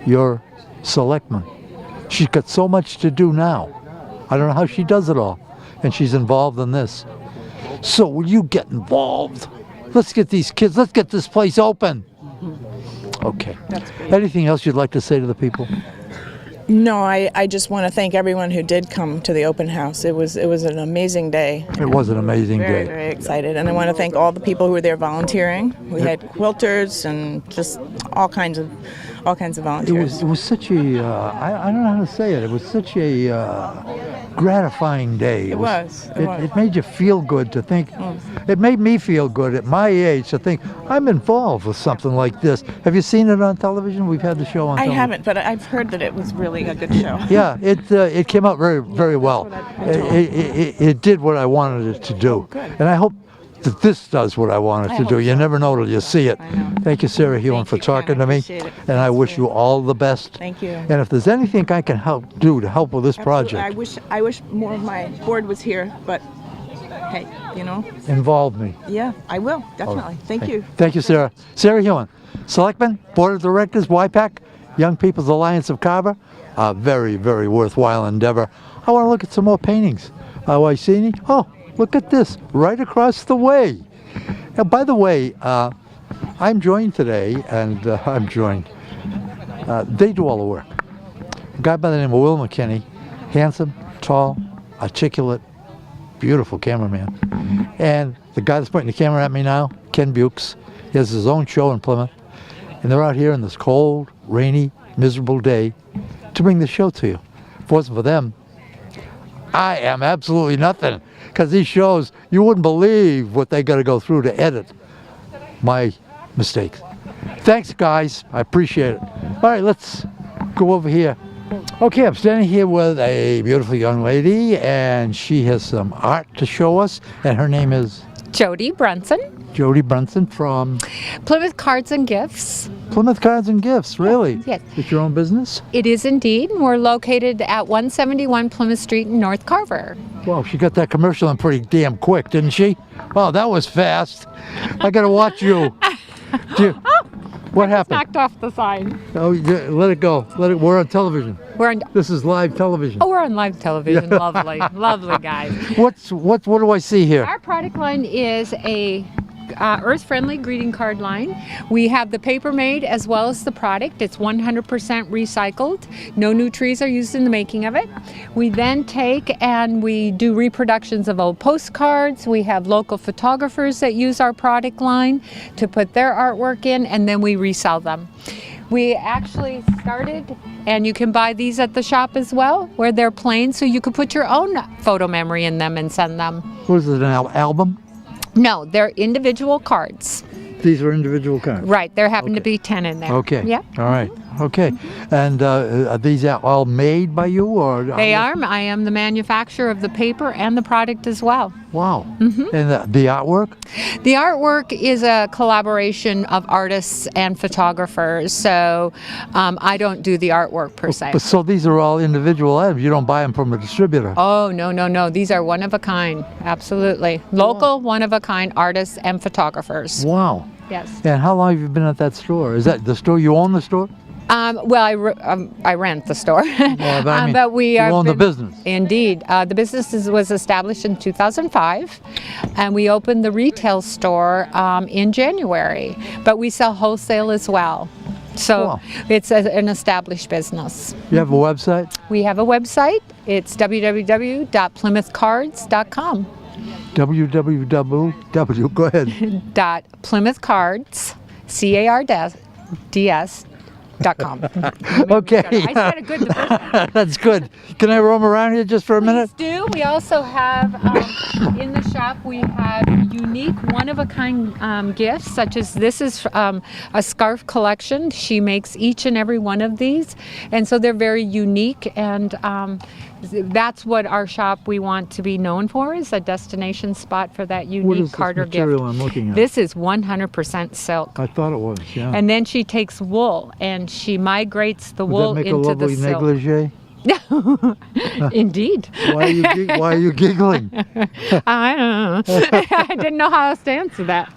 your selectman. She's got so much to do now. I don't know how she does it all. And she's involved in this. So will you get involved? Let's get these kids, let's get this place open. Okay. Anything else you'd like to say to the people? No, I just want to thank everyone who did come to the open house. It was an amazing day. It was an amazing Very, day. very excited. And I want to thank all the people who were there volunteering. We had quilters and just all kinds of volunteers. It was such a, I don't know how to say it. It was such a gratifying day. It was. It made you feel good to think. It made me feel good at my age to think I'm involved with something like this. Have you seen it on television? We've had the show on I television. haven't, but I've heard that it was really a good show. Yeah, it came out very, very well. It did what I wanted it to do. good. And I hope that this does what I want it to do. You never know till you see it. I know. Thank you, Sarah Hewen, Thank for you, Ken. talking I to me. appreciate it. And I wish you all the best. Thank you. And if there's anything I can do to help with this project, I wish more of my board was here, but hey, involve me. yeah, I will, definitely. Thank you. Thank you, Sarah. Sarah Hewen, Selectman, Board of Directors, YPAC, Young People's Alliance of Carver. A very, very worthwhile endeavor. I want to look at some more paintings. I see any? Oh, look at this, right across the way. Now, by the way, I'm joined today, and they do all the work. A guy by the name of Will McKinney, handsome, tall, articulate, beautiful cameraman. And the guy that's pointing the camera at me now, Ken Bukes, he has his own show in Plymouth. And they're out here on this cold, rainy, miserable day to bring the show to you. If it wasn't for them, I am absolutely nothing. Because these shows, you wouldn't believe what they got to go through to edit my mistakes. Thanks, guys. I appreciate it. All right, let's go over here. Okay, I'm standing here with a beautiful young lady, and she has some art to show us, and her name is Jody Brunson, Jody Brunson from Plymouth Cards and Gifts. Plymouth Cards and Gifts, really? Yes. It's your own business? It is indeed. We're located at 171 Plymouth Street in North Carver. Wow, she got that commercial in pretty damn quick, didn't she? Wow, that was fast. I got to watch you. What happened? Knocked off the sign. Oh, yeah, let it go. We're on television. We're on. This is live television. Oh, we're on live television. Lovely, lovely guys. What do I see here? Our product line is a earth-friendly greeting card line. We have the paper made as well as the product. It's 100% recycled. No new trees are used in the making of it. We then take and we do reproductions of old postcards. We have local photographers that use our product line to put their artwork in, and then we resell them. We actually started, and you can buy these at the shop as well, where they're plain, so you could put your own photo memory in them and send them. What is it, an album? No, they're individual cards. These are individual cards. Right, there happen to Okay. be 10 in there. Okay. Yep. All right. Okay. And are these all made by you, or They are. I am the manufacturer of the paper and the product as well. Wow. Mm-hmm. And the artwork? The artwork is a collaboration of artists and photographers, so I don't do the artwork per se. But so these are all individual items. You don't buy them from a distributor. Oh, no, no, no. These are one of a kind. Absolutely. Local, one of a kind artists and photographers. Wow. Yes. And how long have you been at that store? Is that the store? You own the store? Well, I rent the store, Well, I mean, but we you are own the business. Indeed, the business was established in 2005, and we opened the retail store in January. But we sell wholesale as well, so Wow. it's an established business. You have a website? We have a website. It's www.plymouthcards.com. www. Go ahead. .plymouthcards, CARDS.com. Okay. I said it good the first time. That's good. Can I roam around here just for a minute? Please do. We also have in the shop we have unique one-of-a-kind gifts, such as this is a scarf collection. She makes each and every one of these, and so they're very unique, and that's what our shop we want to be known for, is a destination spot for that What unique is this Carter material gift. I'm looking at? This is 100% silk. I thought it was, yeah. And then she takes wool and she migrates the Would wool that make a into the lovely silk. negligee? Indeed. Why are you giggling? I don't know. I didn't know how else to answer that.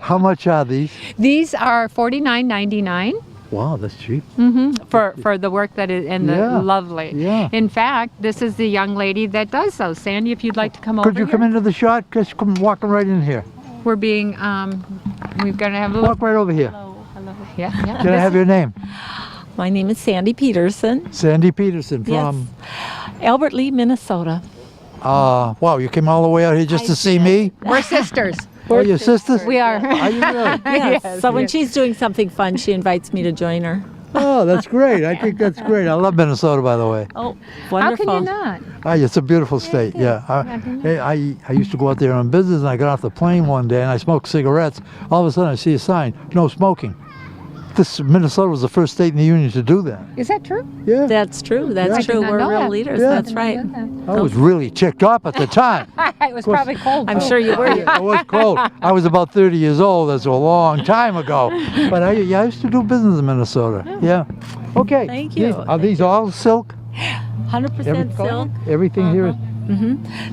How much are these? These are $49.99 Wow, that's cheap. for the work that is and the Yeah, lovely. yeah. In fact, this is the young lady that does those. Sandy, if you'd like to come Could over you come here. into the shot? Just come walking right in here. We're being we're gonna have a little. Walk right over here. Yeah. Can I have your name? My name is Sandy Peterson. Sandy Peterson from. Albert Lee, Minnesota. Wow, you came all the way out here just to see me? We're sisters. Are you sisters? We are. Are you really? Yes. Yes, So when yes. she's doing something fun, she invites me to join her. Oh, that's great. I think that's great. I love Minnesota, by the way. Oh, How wonderful. can you not? It's a beautiful state, yeah. I used to go out there on business, and I got off the plane one day, and I smoked cigarettes. All of a sudden, I see a sign, no smoking. Minnesota was the first state in the union to do that. Is that true? Yeah. That's true. That's I did true. not We're know real that. leaders. Yeah. That's right. I was really ticked off at the time. It was probably cold. I'm though. sure you were. It was cold. I was about 30 years old. That's a long time ago. But I used to do business in Minnesota. Yeah. Okay. Thank you. Are these all silk? 100% silk. Everything here is.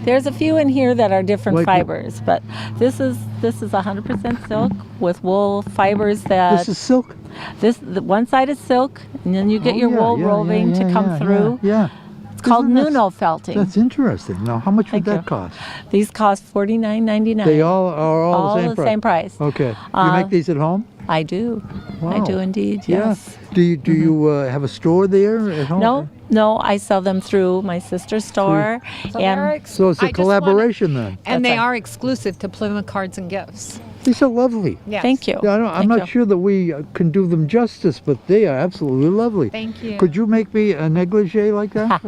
There's a few in here that are different Like- fibers, but this is 100% silk with wool fibers that This is silk? the one side is silk, and then you get Oh, your yeah, wool yeah, roving yeah, to yeah, come yeah, through. Yeah. It's called Isn't that- Nuno felting. That's interesting. Now, how much would Thank that you. cost? These cost $49.99. They all are all the same price. price. Okay. You Uh, make these at home? I do. I Wow. do indeed. Yeah. Yes. Do you have a store there at home? No, I sell them through my sister's store, So they're and So it's I a just wanna- collaboration then. And they That's right. are exclusive to Plymouth Cards and Gifts. These are lovely. Yes. thank you. Yeah, I'm Thank not you. sure that we can do them justice, but they are absolutely lovely. Thank you. Could you make me a negligee like that?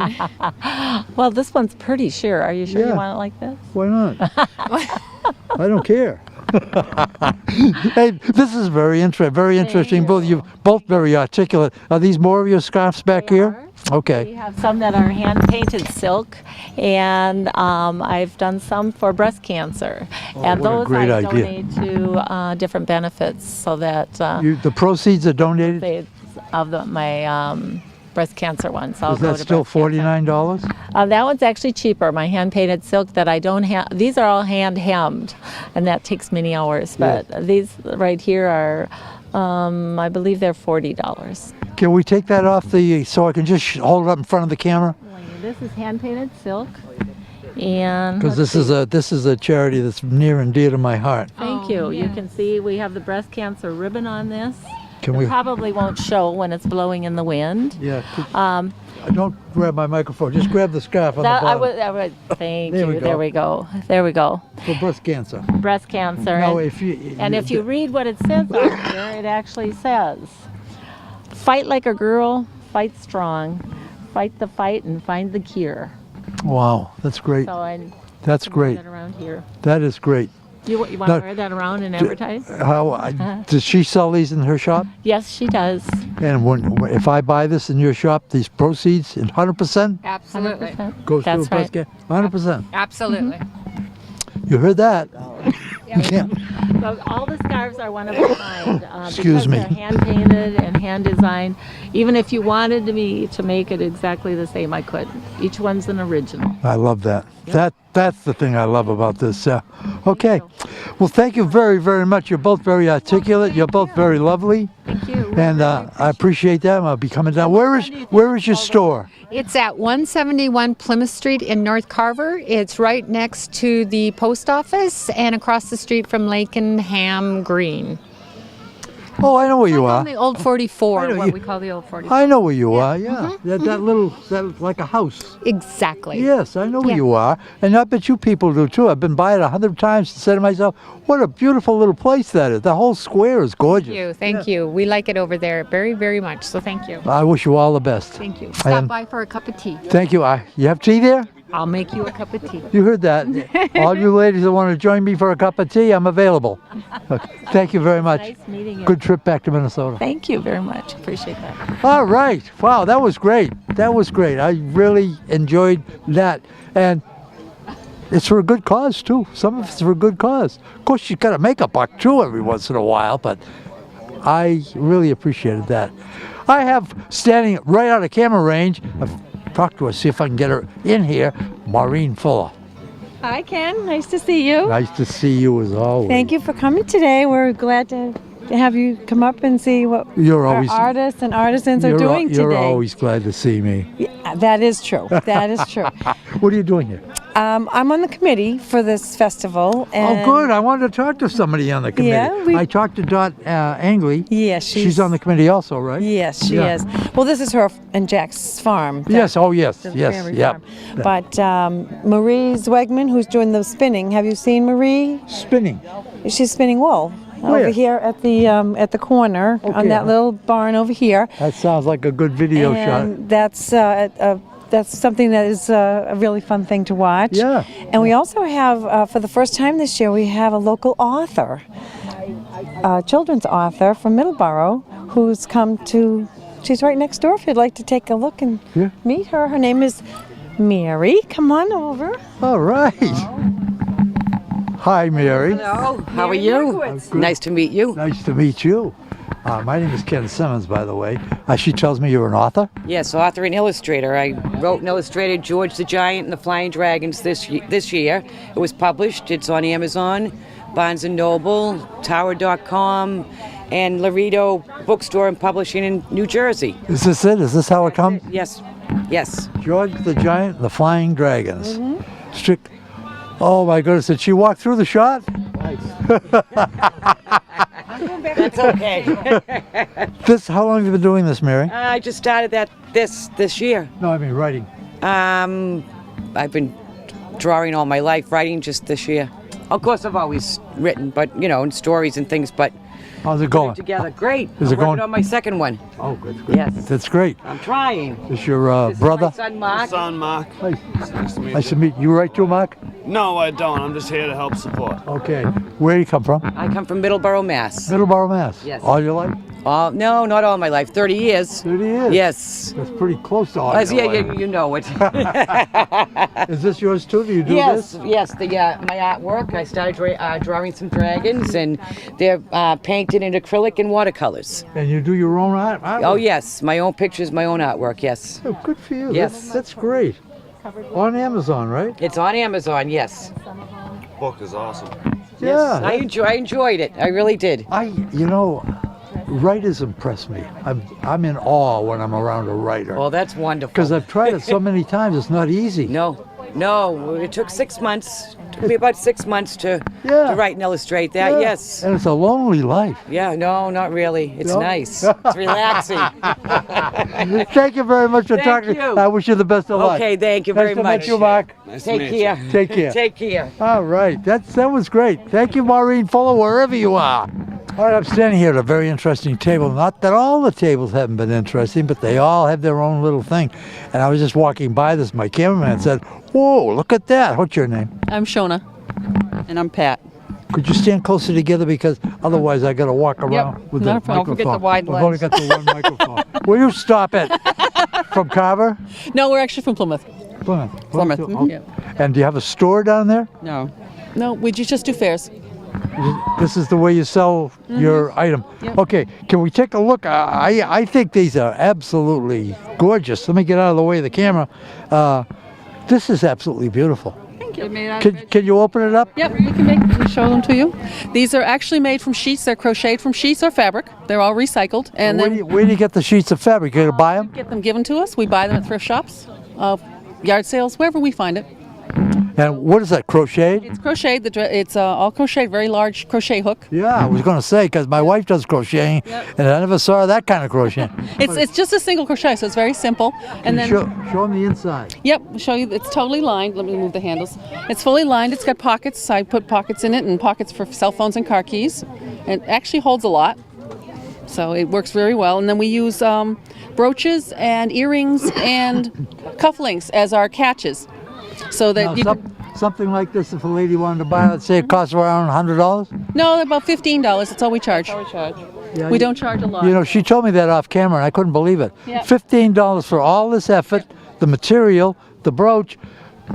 Well, this one's pretty sheer. Are you sure Yeah. you want it like this? Why not? I don't care. Hey, this is very interesting. Both you both very articulate. Are these more of your scarves back They here? are. Okay. We have some that are hand painted silk, and I've done some for breast cancer. And what a those great I idea. donate to different benefits so that The proceeds are donated. they, of my breast cancer ones. I'll Is go that to still breast cancer. $49? That one's actually cheaper. My hand painted silk that I don't have. These are all hand hemmed, and that takes many hours. But these right here are, I believe they're $40. Can we take that off so I can just hold it up in front of the camera? This is hand painted silk, and Because let's this is a charity that's near and dear to my heart. thank you. You can see we have the breast cancer ribbon on this. Can It we? probably won't show when it's blowing in the wind. Yeah. Um, Don't grab my microphone. Just grab the scarf on that, the I bottom would, thank There you. we go. There we go. There we go. for breast cancer. Breast cancer. No, and, if you and if you read what it says on here, it actually says, "Fight like a girl, fight strong, fight the fight and find the cure." Wow, that's great. So I That's can great. that around here. That is great. You want No. to wear that around and advertise? Does she sell these in her shop? Yes, she does. And if I buy this in your shop, these proceeds, 100% Absolutely. 100%. goes to That's a breast right. cancer? 100%. Absolutely. You heard that? Yeah. So all the scarves are one of a kind. Excuse because me. They're hand painted and hand designed. Even if you wanted me to make it exactly the same, I could. Each one's an original. I love that. That's the thing I love about this. Okay. Well, thank you very, very much. You're both very articulate. You're both very lovely. Thank you. And I appreciate that. I'll be coming down. Where is your store? It's at 171 Plymouth Street in North Carver. It's right next to the post office and across the street from Lakenham Green. Oh, I know where you On are. the old 44, I know what you- we call the old 44. I know where you are. Yeah. That like a house. Exactly. Yes, I know where Yeah. you are. And I bet you people do too. I've been by it 100 times and said to myself, what a beautiful little place that is. The whole square is gorgeous. Thank you. We like it over there very, very much. So thank you. I wish you all the best. Thank you. Stop And by for a cup of tea. thank you. You have tea there? I'll make you a cup of tea. You heard that. All you ladies that want to join me for a cup of tea, I'm available. Okay. Thank you very much. Nice meeting you. Good trip back to Minnesota. Thank you very much. Appreciate that. All right. Wow, that was great. That was great. I really enjoyed that. And it's for a good cause, too. Some of it's for a good cause. Of course, you got to make a buck, too, every once in a while, but I really appreciated that. I have standing right out of camera range, I've talked to her, see if I can get her in here, Maureen Fuller. Hi, Ken. Nice to see you. Nice to see you as always. Thank you for coming today. We're glad to have you come up and see what You're our always- artists and artisans are doing You're today. always glad to see me. Yeah, that is true. That is true. What are you doing here? I'm on the committee for this festival. And Oh, good. I wanted to talk to somebody on the committee. Yeah, I talked to Dot Angley. Yes, She's on the committee also, right? Yes, she Yeah. is. Well, this is her and Jack's farm. Yes. Oh, yes. The Yes. family Yeah. farm. But Marie Zwegman, who's doing the spinning, have you seen Marie? Spinning. She's spinning wool. Where? Over here at the corner Okay. on that little barn over here. That sounds like a good video shot. And that's something that is a really fun thing to watch. Yeah. And we also have, for the first time this year, we have a local author, a children's author from Middleborough, who's come to. She's right next door. If you'd like to take a look and Yeah. meet her, her name is Mary. Come on over. All right. Hi, Mary. Hello, how are you? Nice to meet you. Nice to meet you. My name is Ken Simmons, by the way. She tells me you're an author. Yes, author and illustrator. I wrote and illustrated George the Giant and the Flying Dragons this year. It was published. It's on Amazon, Barnes & Noble, Tower.com, and Laredo Bookstore and Publishing in New Jersey. Is this it? Is this how it comes? Yes, yes. George the Giant and the Flying Dragons. Strict. Oh my goodness! Did she walk through the shot? That's okay. How long have you been doing this, Mary? I just started that this year. No, I mean writing. I've been drawing all my life, writing just this year. Of course, I've always written, but in stories and things. But how's it going? together, great. Is it I'm working going- on my second one. Oh, that's great. Yes. That's great. I'm trying. Is your This brother? is my son Mark. Son Mark. Nice to meet Nice to meet you. Right too, Mark? No, I don't. I'm just here to help support. Okay. Where do you come from? I come from Middleborough, Mass. Middleborough, Mass. Yes. All your life? No, not all my life. 30 years. 30 years? Yes. That's pretty close to all As- your yeah, life. you know it. Is this yours too? Do you do yes, this? yes. My artwork. I started drawing some dragons, and they're painted in acrylic and watercolors. And you do your own art? Oh yes, my own pictures, my own artwork. Yes. Oh, good for you. Yes. That's great. On Amazon, right? It's on Amazon. Yes. Book is awesome. Yeah. I enjoyed it. I really did. Writers impress me. I'm in awe when I'm around a writer. Well, that's wonderful. Because I've tried it so many times, it's not easy. No, it took 6 months. It took me about 6 months to write and illustrate that. Yeah. Yes. And it's a lonely life. Yeah, no, not really. It's No? nice. It's relaxing. Thank you very much for Thank talking. you. I wish you the best of luck. Okay, thank you Nice very to much. meet you, Mark. Nice to Take meet care. you. Take care. Take care. All right, that was great. Thank you, Maureen Fuller, wherever you are. All right, I'm standing here at a very interesting table. Not that all the tables haven't been interesting, but they all have their own little thing. And I was just walking by this. My cameraman said, "Whoa, look at that." What's your name? I'm Shona, and I'm Pat. Could you stand closer together because otherwise I got to walk around with the not a problem. microphone. Don't forget the wide We've only got the one microphone. Will you stop it? From Carver? No, we're actually from Plymouth. Plymouth. Plymouth. Oh. Yeah. And do you have a store down there? No. No, we just do fairs. This is the way you sell your item. Yep. Okay, can we take a look? I think these are absolutely gorgeous. Let me get out of the way of the camera. This is absolutely beautiful. Thank you. Can you open it up? Yep, we can show them to you. These are actually made from sheets. They're crocheted from sheets or fabric. They're all recycled. And Where do you get the sheets of fabric? You gotta buy them? get them given to us. We buy them at thrift shops, yard sales, wherever we find it. And what is that, crocheted? It's crocheted. It's all crocheted, very large crochet hook. Yeah, I was going to say, because my wife does crocheting, and I never saw that kind of crocheting. It's just a single crochet, so it's very simple. And then show them the inside. Yep, I'll show you. It's totally lined. Let me move the handles. It's fully lined. It's got pockets. I put pockets in it and pockets for cell phones and car keys. It actually holds a lot, so it works very well. And then we use brooches and earrings and cufflinks as our catches, so that Now, something like this, if a lady wanted to buy it, say it costs around $100? No, they're about $15. That's all we charge. Yeah, We don't charge a lot. You know, she told me that off camera, and I couldn't believe it. Yeah. $15 for all this effort, the material, the brooch.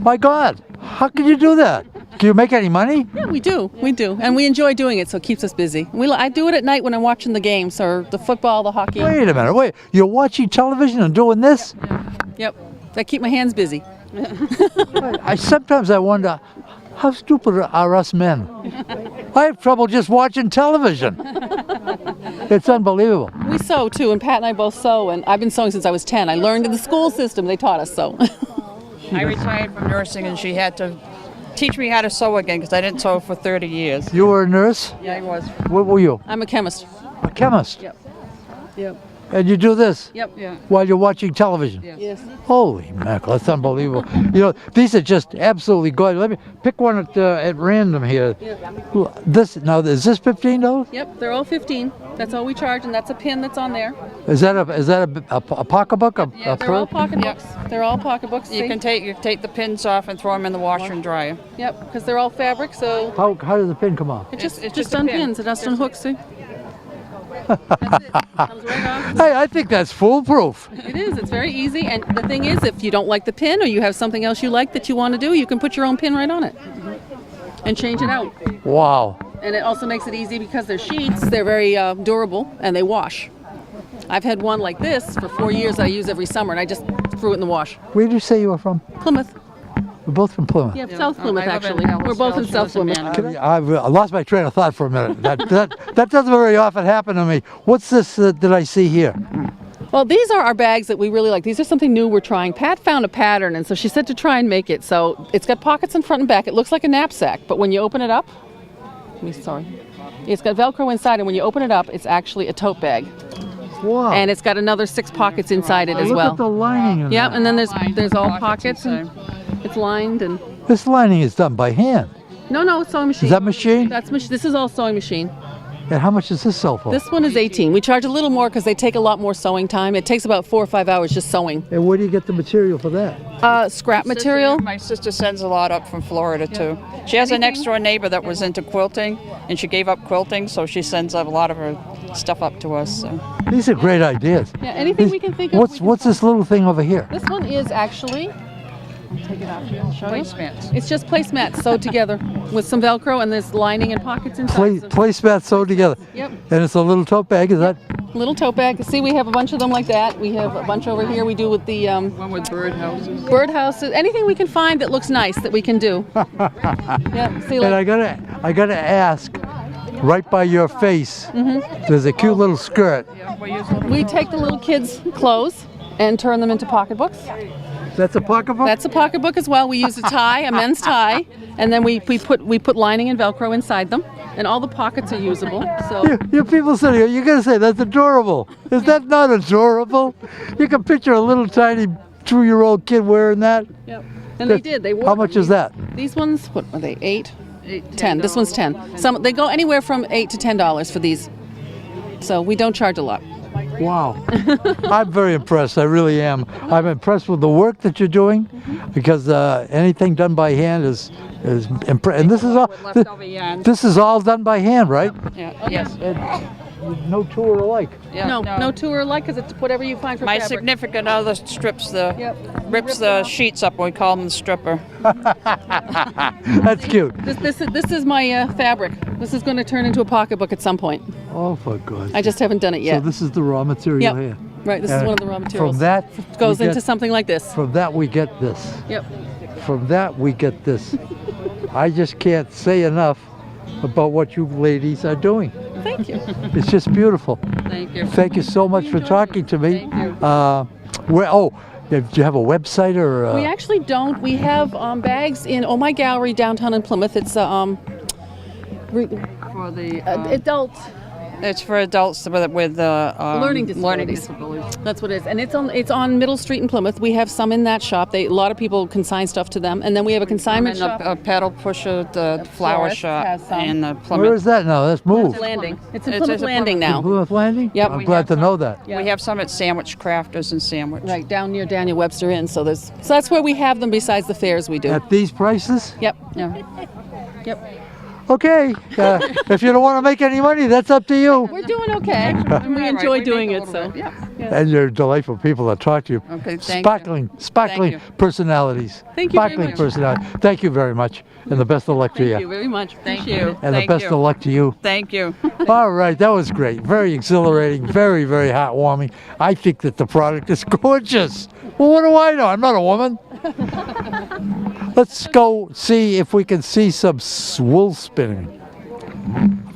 My God, how can you do that? Can you make any money? Yeah, we do. We do. And we enjoy doing it, so it keeps us busy. I do it at night when I'm watching the games or the football, the hockey. Wait a minute, wait. You're watching television and doing this? Yep. I keep my hands busy. Sometimes I wonder, how stupid are us men? I have trouble just watching television. It's unbelievable. We sew too, and Pat and I both sew, and I've been sewing since I was 10. I learned in the school system, they taught us sew. I retired from nursing, and she had to teach me how to sew again because I didn't sew for 30 years. You were a nurse? Yeah, I was. What were you? I'm a chemist. A chemist? Yep. Yep. And you do this? Yep. Yeah. While you're watching television? Yes. Holy mackerel, that's unbelievable. You know, these are just absolutely gorgeous. Let me pick one at random here. This, now, is this $15? Yep, they're all 15. That's all we charge, and that's a pin that's on there. Is that a pocketbook? Yeah, they're all pocketbooks. They're all pocketbooks. You can take the pins off and throw them in the washer and dryer. Yep, because they're all fabric, so How does the pin come off? it's just just a on pin. pins. It doesn't hook, see? Hey, I think that's foolproof. It is. It's very easy. And the thing is, if you don't like the pin or you have something else you like that you want to do, you can put your own pin right on it and change it out. Wow. And it also makes it easy because they're sheets. They're very durable and they wash. I've had one like this for 4 years that I use every summer, and I just threw it in the wash. Where did you say you were from? Plymouth. We're both from Plymouth. Yeah, South Plymouth, I live in actually. Ellisville. We're both in She South lives in Plymouth. Manhattan. I lost my train of thought for a minute. That doesn't very often happen to me. What's this that I see here? Well, these are our bags that we really like. These are something new we're trying. Pat found a pattern, and so she said to try and make it. So it's got pockets in front and back. It looks like a knapsack, but when you open it up, it's got Velcro inside, and when you open it up, it's actually a tote bag. Wow. And it's got another 6 pockets inside it as Look well. at the lining in Yep, there. and then there's all pockets, and it's lined, and This lining is done by hand. no, it's sewing machine. Is that machine? This is all sewing machine. And how much does this sell for? This one is 18. We charge a little more because they take a lot more sewing time. It takes about 4 or 5 hours just sewing. And where do you get the material for that? Scrap material. My sister sends a lot up from Florida too. She has a next door neighbor that was into quilting, and she gave up quilting, so she sends up a lot of her stuff up to us. So. These are great ideas. Yeah, anything we can think of. What's this little thing over here? This one is actually, I'll take it out here and show you. Placemats. It's just placemats sewed together with some Velcro, and there's lining and pockets inside. Placemats sewed together. Yep. And it's a little tote bag, is that? Little tote bag. See, we have a bunch of them like that. We have a bunch over here. We do with the One with birdhouses. birdhouses. Anything we can find that looks nice that we can do. Yeah. See, And like, I gotta ask, right by your face, there's a cute little skirt. we take the little kids' clothes and turn them into pocketbooks. That's a pocketbook? That's a pocketbook as well. We use a tie, a men's tie, and then we put lining and Velcro inside them, and all the pockets are usable. So You people sitting here, you're gonna say that's adorable. Is that not adorable? You can picture a little tiny 2-year-old kid wearing that. yep. And they did. They wore How them. much is that? These ones, what are they? 8, 10. This one's 10. They go anywhere from $8 to $10 for these. So we don't charge a lot. Wow. I'm very impressed. I really am. I'm impressed with the work that you're doing, because anything done by hand is impressive. And this is all this is all done by hand, right? Yeah. Yes. No two are alike. Yeah, No two are alike because it's whatever you find for My fabric. significant other rips the sheets up. We call him the stripper. That's cute. This is my fabric. This is going to turn into a pocketbook at some point. Oh, for God's I just haven't done it yet. So this is the raw material Yep. here. Right, this is And one of the raw materials. From that goes we into get- something like this. From that we get this. Yep. From that we get this. I just can't say enough about what you ladies are doing. Thank you. It's just beautiful. Thank you. Thank you so much for talking to me. Thank you. Do you have a website or? We actually don't. We have bags in Oh My Gallery downtown in Plymouth. It's For the adult it's for adults with learning disabilities. That's what it is, and it's on Middle Street in Plymouth. We have some in that shop. A lot of people consign stuff to them, and then we have a consignment shop. a pedal pusher, the flower Florist shop, has some. and the Plymouth. Where is that now? That's moved. Landing. It's in It's Plymouth a Landing now. Plymouth Landing? Yep. I'm We glad to know that. Yeah. We have some at Sandwich Crafters and Sandwich. Right down near Daniel Webster Inn. So that's where we have them besides the fairs we do. At these prices? Yep. Yeah. Yep. Okay. If you don't want to make any money, that's up to you. We're doing okay, and we enjoy doing it. So. Yeah. And you're delightful people that talk to you. Okay, thank you. Sparkling you. personalities. Thank you very Sparkling much. personality. Thank you very much, and the best of luck to Thank you. you very much. Thank Appreciate you. it. And the Thank best you. of luck to you. Thank you. All right, that was great. Very exhilarating. Very, very heartwarming. I think that the product is gorgeous. Well, what do I know? I'm not a woman. Let's go see if we can see some wool spinning.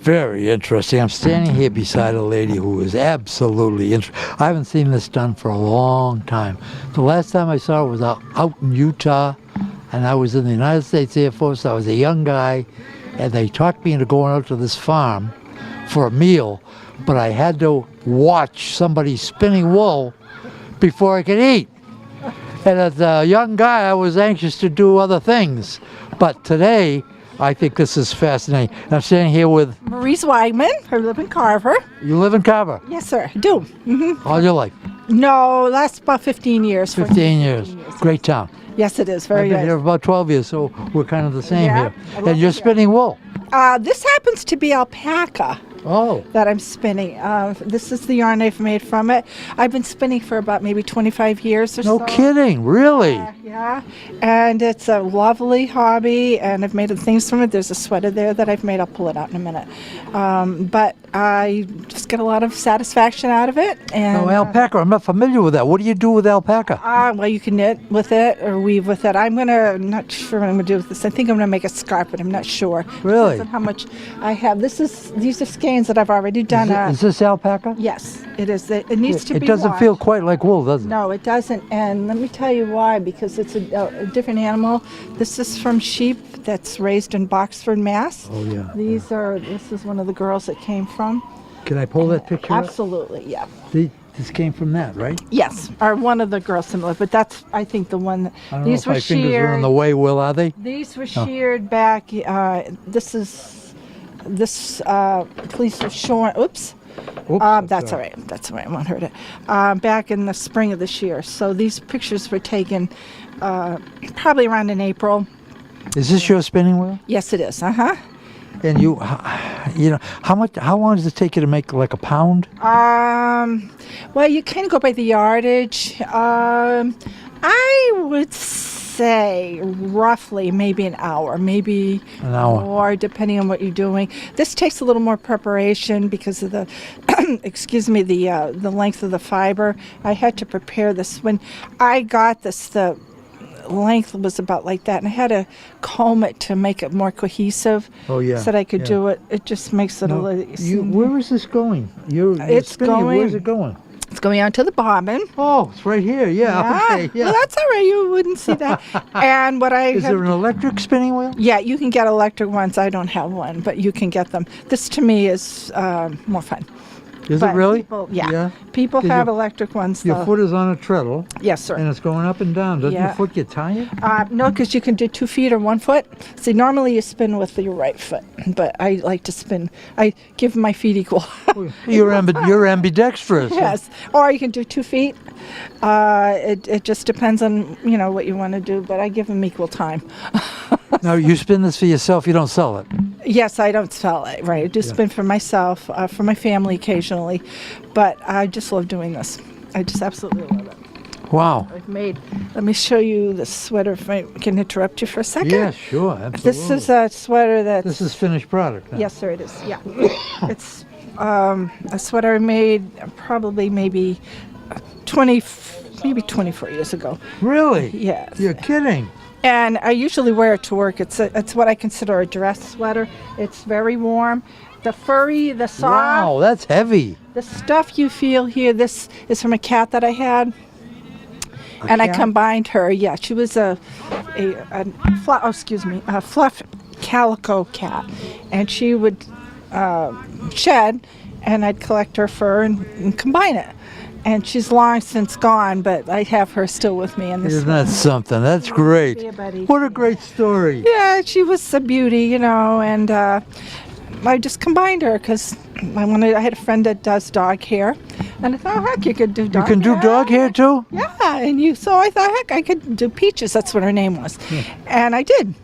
Very interesting. I'm standing here beside a lady who is absolutely interesting. I haven't seen this done for a long time. The last time I saw it was out in Utah, and I was in the United States Air Force. I was a young guy, and they talked me into going out to this farm for a meal, but I had to watch somebody spinning wool before I could eat. And as a young guy, I was anxious to do other things. But today, I think this is fascinating. I'm standing here with... Maurice Weigman. I live in Carver. You live in Carver? Yes, sir. I do. All your life? No, that's about 15 years. 15 years. Great town. Yes, it is. I've Very been nice. here for about 12 years, so we're kind of the same Yeah, here. I love And you're it, yeah. spinning wool. This happens to be alpaca. Oh. That I'm spinning. This is the yarn I've made from it. I've been spinning for about maybe 25 years or No so. kidding, really? Yeah, and it's a lovely hobby, and I've made things from it. There's a sweater there that I've made. I'll pull it out in a minute. But I just get a lot of satisfaction out of it. And No, alpaca, I'm not familiar with that. What do you do with alpaca? well, you can knit with it or weave with it. I'm not sure what I'm gonna do with this. I think I'm gonna make a scarf, but I'm not sure. Really? Depends on how much I have. These are skeins that I've already done. Is this alpaca? Yes, it is. It needs to It be doesn't washed. feel quite like wool, does it? No, it doesn't. And let me tell you why, because it's a different animal. This is from sheep that's raised in Boxford, Mass. Oh, yeah. This is one of the girls that came from. Can I pull that picture up? Absolutely, yeah. This came from that, right? Yes, or one of the girls similar, but that's, I think, the one that, I don't know these if were my fingers are sheared. in the way, Will, are they? These were Oh. sheared back, these were shorn, oops. That's all right. That's all right. I won't hurt it. Back in the spring of this year. So these pictures were taken probably around in April. Is this your spinning wheel? Yes, it is. Uh-huh. And you know, how long does it take you to make like a pound? Well, you kind of go by the yardage. I would say roughly maybe an hour, maybe An hour. more, depending on what you're doing. This takes a little more preparation because of the, excuse me, the length of the fiber. I had to prepare this. When I got this, the length was about like that, and I had to comb it to make it more cohesive. Oh, yeah, so that I could yeah. do it. It just makes it a little. Where is this going? You're It's spinning it. Where's going- it going? It's going out to the bobbin. Oh, it's right here. Yeah. Okay. Yeah. Well, that's all right. You wouldn't see that. And what I Is have, there an electric spinning wheel? yeah, you can get electric ones. I don't have one, but you can get them. This to me is more fun. Is But it really? People, People Did have you- electric ones. Your though. foot is on a treadle. Yes, sir. And it's going up and down. Doesn't your Yeah. foot get tired? No, because you can do 2 feet or 1 foot. See, normally you spin with your right foot, but I like to spin. I give my feet equal. You're ambidextrous. Yes, or you can do 2 feet. It just depends on what you want to do, but I give them equal time. Now, you spin this for yourself, you don't sell it. Yes, I don't sell it. Right, I do spin for myself, for my family occasionally, but I just love doing this. I just absolutely love it. Wow. I've made. Let me show you the sweater. If I can interrupt you for a second. Yeah, sure, absolutely. This is a sweater that. This is finished product. Now. Yes, sir, it is. Yeah, it's a sweater I made probably maybe 24 years ago. Really? Yes. You're kidding. And I usually wear it to work. It's what I consider a dress sweater. It's very warm. The furry, the soft. Wow, that's heavy. The stuff you feel here, this is from a cat that I had. And I cat? combined her. Yeah, she was a fluff calico cat. And she would shed, and I'd collect her fur and combine it. And she's long since gone, but I have her still with me in this. Isn't that something? That's great. Yeah, buddy. What a great story. Yeah, she was a beauty, and I just combined her because I had a friend that does dog hair, and I thought, heck, you could do dog hair. You can do dog hair too? Yeah, so I thought, heck, I could do Peaches. That's what her name was, and I did.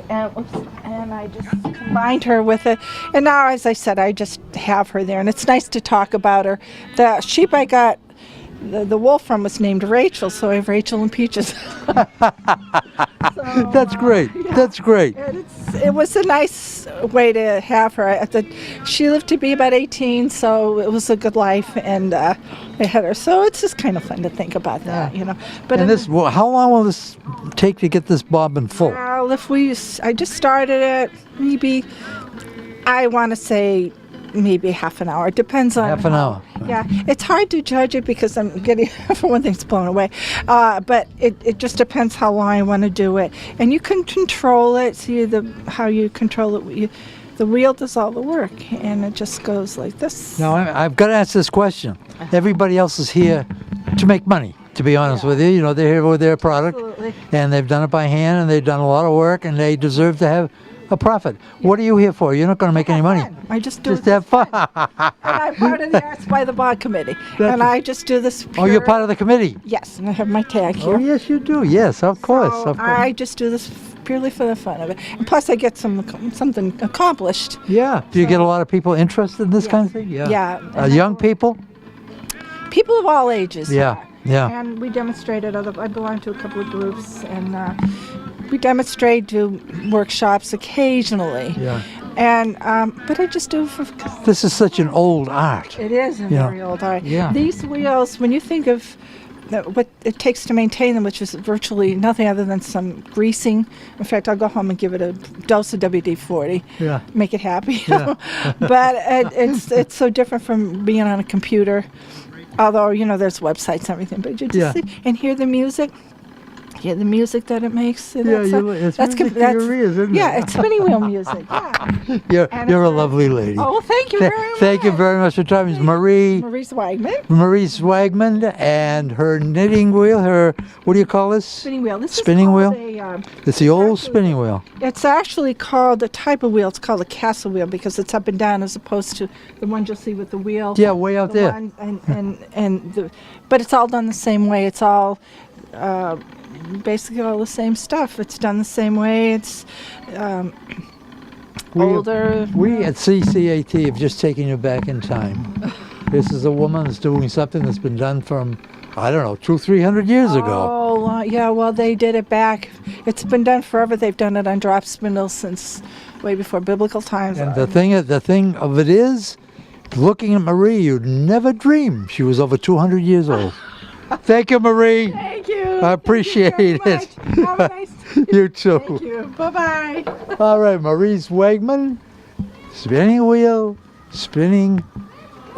And I just combined her with it. And now, as I said, I just have her there. And it's nice to talk about her. The sheep I got the wool from was named Rachel, so I have Rachel and Peaches. That's great. Yeah. That's great. And it was a nice way to have her. She lived to be about 18, so it was a good life, and I had her. So it's just kind of fun to think about that, But And how long will this take to get this bobbin full? Well, I just started it, maybe, I want to say maybe half an hour. It depends on Half an hour. Yeah, it's hard to judge it because I'm getting, for one thing, it's blown away. But it just depends how long I want to do it, and you can control it. See how you control it. The wheel does all the work, and it just goes like this. Now, I've got to ask this question. Everybody else is here to make money, to be honest with you. They're here with their product, Absolutely. and they've done it by hand, and they've done a lot of work, and they deserve to have a profit. What are you here for? You're not going to make any money. I just do Just have fun. And I'm part of the Arts by the Bog Committee, and I just do this. Oh, you're part of the committee? Yes, and I have my tag here. Oh, yes, you do. Yes, of course. So Of course. I just do this purely for the fun of it, and plus I get something accomplished. Yeah. Do you get a lot of people interested in this kind of thing? Yeah. Yeah. Young people? People of all ages. Yeah. Yeah. And we demonstrated. I belong to a couple of groups, and we demonstrate, do workshops occasionally. Yeah. And but I just do for. This is such an old art. It is a very old art. Yeah. These wheels, when you think of what it takes to maintain them, which is virtually nothing other than some greasing. In fact, I'll go home and give it a dose of WD-40. Yeah. Make it happy. Yeah. But it's so different from being on a computer. Although, there's websites and everything, but you just see and hear the music. Hear the music that it makes. And it's music to your ears, isn't it? Yeah, it's spinning wheel music. Yeah. You're a lovely lady. Oh, well, thank you very much. Thank you very much for coming. It's Marie Swagman, and her knitting wheel, what do you call this? Spinning wheel. This spinning is wheel? called It's the old spinning wheel. It's actually called a type of wheel. It's called a castle wheel because it's up and down as opposed to the one you'll see with the wheel. Yeah, way out there. But it's all done the same way. It's all basically all the same stuff. It's done the same way. It's older. We at CCAT have just taken you back in time. This is a woman that's doing something that's been done from, I don't know, 200-300 years ago. Oh, yeah, well, they did it back. It's been done forever. They've done it on drop spindles since way before biblical times. And the thing of it is, looking at Marie, you'd never dream she was over 200 years old. Thank you, Marie. Thank you. I appreciate it. Have a nice You too. Thank you. Bye-bye. All right, Marie Swagman, spinning wheel, spinning,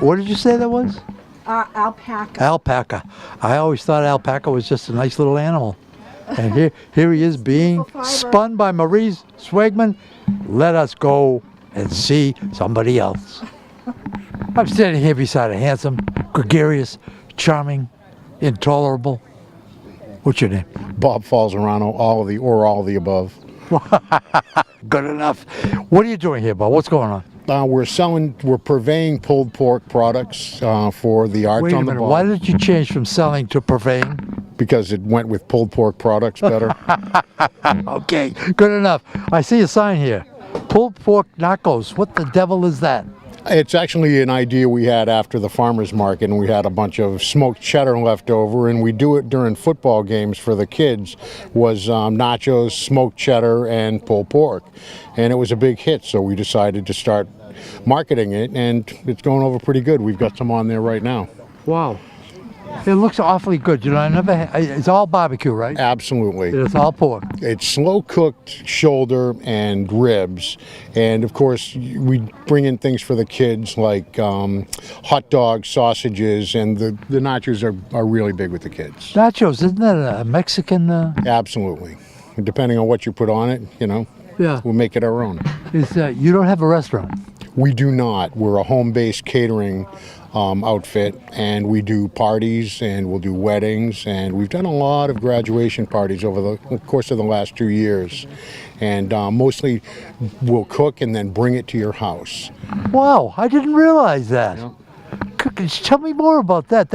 what did you say that was? Alpaca. Alpaca. I always thought alpaca was just a nice little animal. And here he is being spun by Marie Swagman. Let us go and see somebody else. I'm standing here beside a handsome, gregarious, charming, intolerable. What's your name? Bob Falzerano, all of the above. Good enough. What are you doing here, Bob? What's going on? We're purveying pulled pork products for the arts Wait a on the minute. bog. Why did you change from selling to purveying? Because it went with pulled pork products better. Okay, good enough. I see a sign here. Pulled pork nachos. What the devil is that? It's actually an idea we had after the farmers market, and we had a bunch of smoked cheddar left over, and we do it during football games for the kids. Was nachos, smoked cheddar, and pulled pork, and it was a big hit. So we decided to start marketing it, and it's going over pretty good. We've got some on there right now. Wow. It looks awfully good. You know, it's all barbecue, right? Absolutely. It's all pork. It's slow cooked shoulder and ribs. And of course, we bring in things for the kids like hot dogs, sausages, and the nachos are really big with the kids. Nachos, isn't that a Mexican? Absolutely. And depending on what you put on it, Yeah. we'll make it our own. You don't have a restaurant? We do not. We're a home-based catering outfit, and we do parties, and we'll do weddings, and we've done a lot of graduation parties over the course of the last 2 years, and mostly we'll cook and then bring it to your house. Wow, I didn't realize that. Tell me more about that.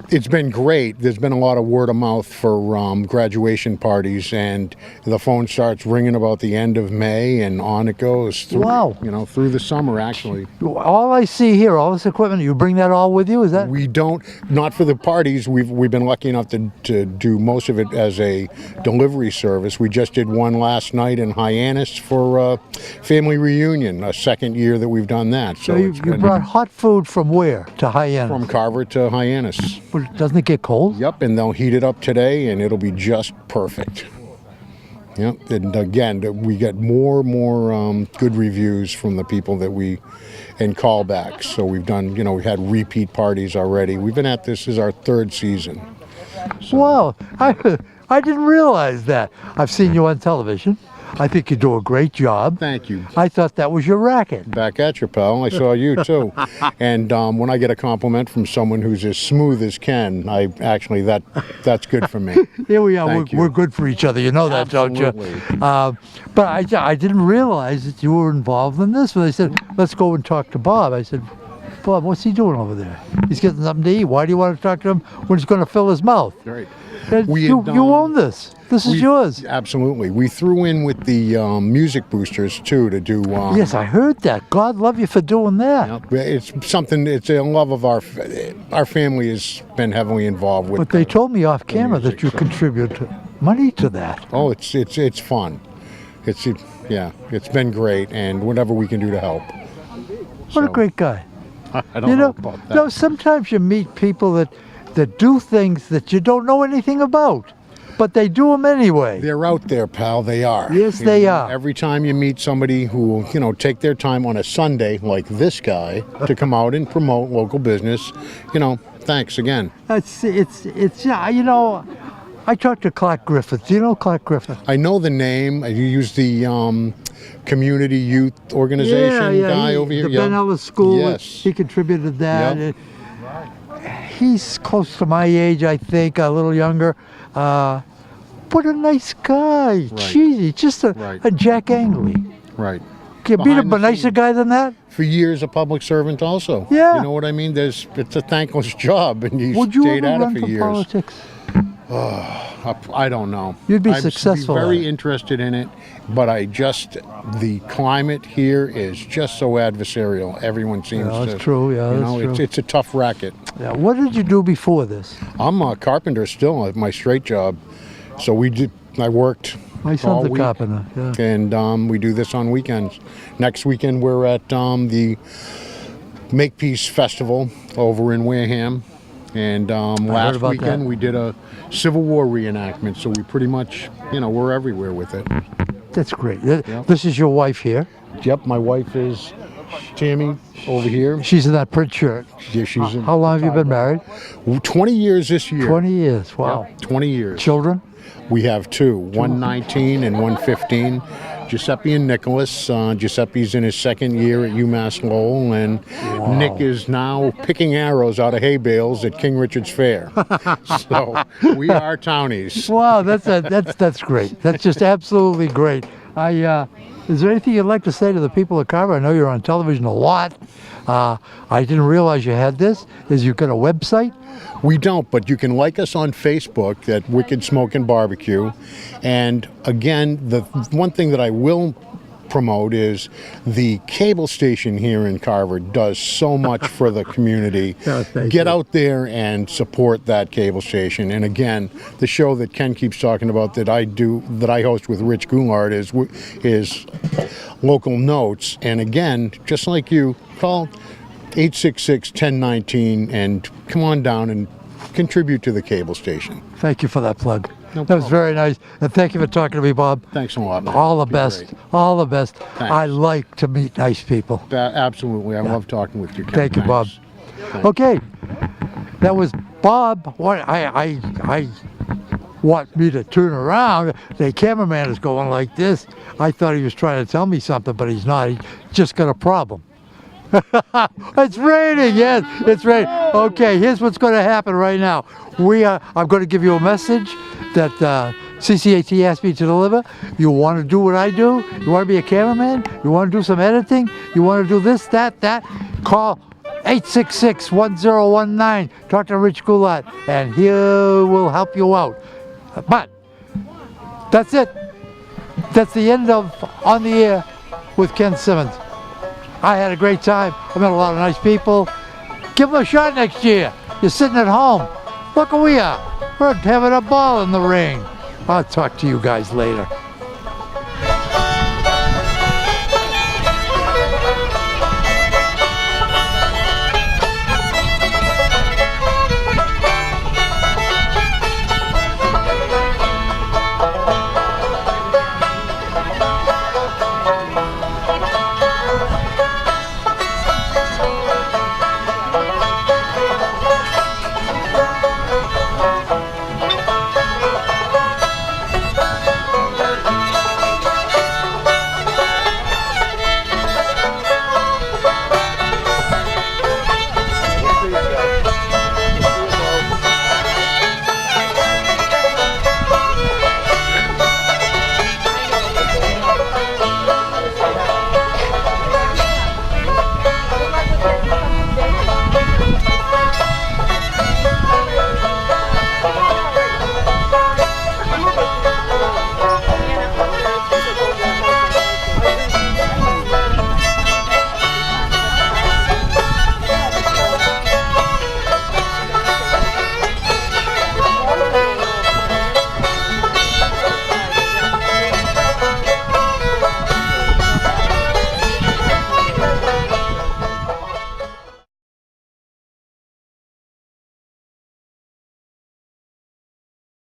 It's been great. There's been a lot of word of mouth for graduation parties, and the phone starts ringing about the end of May, and on it goes. Through, Wow. Through the summer, actually. All I see here, all this equipment, you bring that all with you? Is that? We don't, not for the parties. We've been lucky enough to do most of it as a delivery service. We just did one last night in Hyannis for a family reunion, a second year that we've done that. So you brought hot food from where to Hyannis? From Carver to Hyannis. But doesn't it get cold? Yep, and they'll heat it up today, and it'll be just perfect. Yep, and again, we get more good reviews from the people and callbacks. So we've done, we had repeat parties already. We've been at this is our third season. So. Wow, I didn't realize that. I've seen you on television. I think you do a great job. Thank you. I thought that was your racket. Back at you, pal. I saw you too. And when I get a compliment from someone who's as smooth as Ken, that's good for me. Here we are. We're good for each other. You know that, Absolutely. don't you? But I didn't realize that you were involved in this. When they said, let's go and talk to Bob, I said, Bob, what's he doing over there? He's getting something to eat. Why do you want to talk to him when he's going to fill his mouth? Right. You own this. This is yours. Absolutely. We threw in with the music boosters too to do. Yes, I heard that. God love you for doing that. It's something. It's a love of our family has been heavily involved with. But they told me off camera that you contribute money to that. Oh, it's fun. It's been great, and whatever we can do to help. What a great guy. I don't know about that. No, sometimes you meet people that do things that you don't know anything about. But they do them anyway. They're out there, pal. They are. Yes, they are. Every time you meet somebody who will, take their time on a Sunday, like this guy, to come out and promote local business, thanks again. I talked to Clark Griffith. Do you know Clark Griffith? I know the name. You use the community youth organization guy over here. The Ben Ellis School. Yes. He contributed that. Yep. He's close to my age, I think, a little younger. What a nice guy. Right. Jeez, he's just a Jack Angley. Right. Can you beat a nicer guy than that? For years, a public servant also. Yeah. You know what I mean? It's a thankless job, and you Would you stayed ever at run it for for years. politics? I don't know. You'd be I'd successful be at very it. interested in it, but the climate here is just so adversarial. Everyone seems to. That's true. Yeah, that's true. It's a tough racket. Yeah. What did you do before this? I'm a carpenter still at my straight job, so I worked. My son's a carpenter. Yeah. And we do this on weekends. Next weekend we're at the Makepeace Festival over in Wareham. And last weekend we did a Civil War reenactment, so we pretty much, we're everywhere with it. That's great. This is your wife here? Yep, my wife is Tammy over here. She's in that print shirt. Yeah, she's in. How long have you been married? 20 years this year. 20 years, wow. Yep, 20 years. Children? We have two, one 19 and one 15. Giuseppe and Nicholas. Giuseppe's in his second year at UMass Lowell, and Nick is now picking arrows out of hay bales at King Richard's Fair. So we are townies. Wow, that's great. That's just absolutely great. Is there anything you'd like to say to the people of Carver? I know you're on television a lot. I didn't realize you had this. Is you got a website? We don't, but you can like us on Facebook at Wicked Smoke and Barbecue. And again, the one thing that I will promote is the cable station here in Carver does so much for the community. Get out there and support that cable station. And again, the show that Ken keeps talking about that I host with Rich Goulart is Local Notes. And again, just like you, call 866-1019 and come on down and contribute to the cable station. Thank you for that plug. No that was problem. very nice. And thank you for talking to me, Bob. Thanks a lot, man. All the Be best. great. All the best. Thanks. I like to meet nice people. Absolutely. I love talking with you, Ken. Thank you, Bob. Thanks. Okay. That was Bob. What I want me to turn around. The cameraman is going like this. I thought he was trying to tell me something, but he's not. He just got a problem. It's raining, yes, it's raining. Okay, here's what's going to happen right now. I'm going to give you a message that CCAT asked me to deliver. You want to do what I do? You want to be a cameraman? You want to do some editing? You want to do this, that? Call 866-1019. Talk to Rich Goulart, and he will help you out. But that's it. That's the end of On the Air with Ken Simmons. I had a great time. I met a lot of nice people. Give them a shot next year. You're sitting at home. Look who we are. We're having a ball in the rain. I'll talk to you guys later.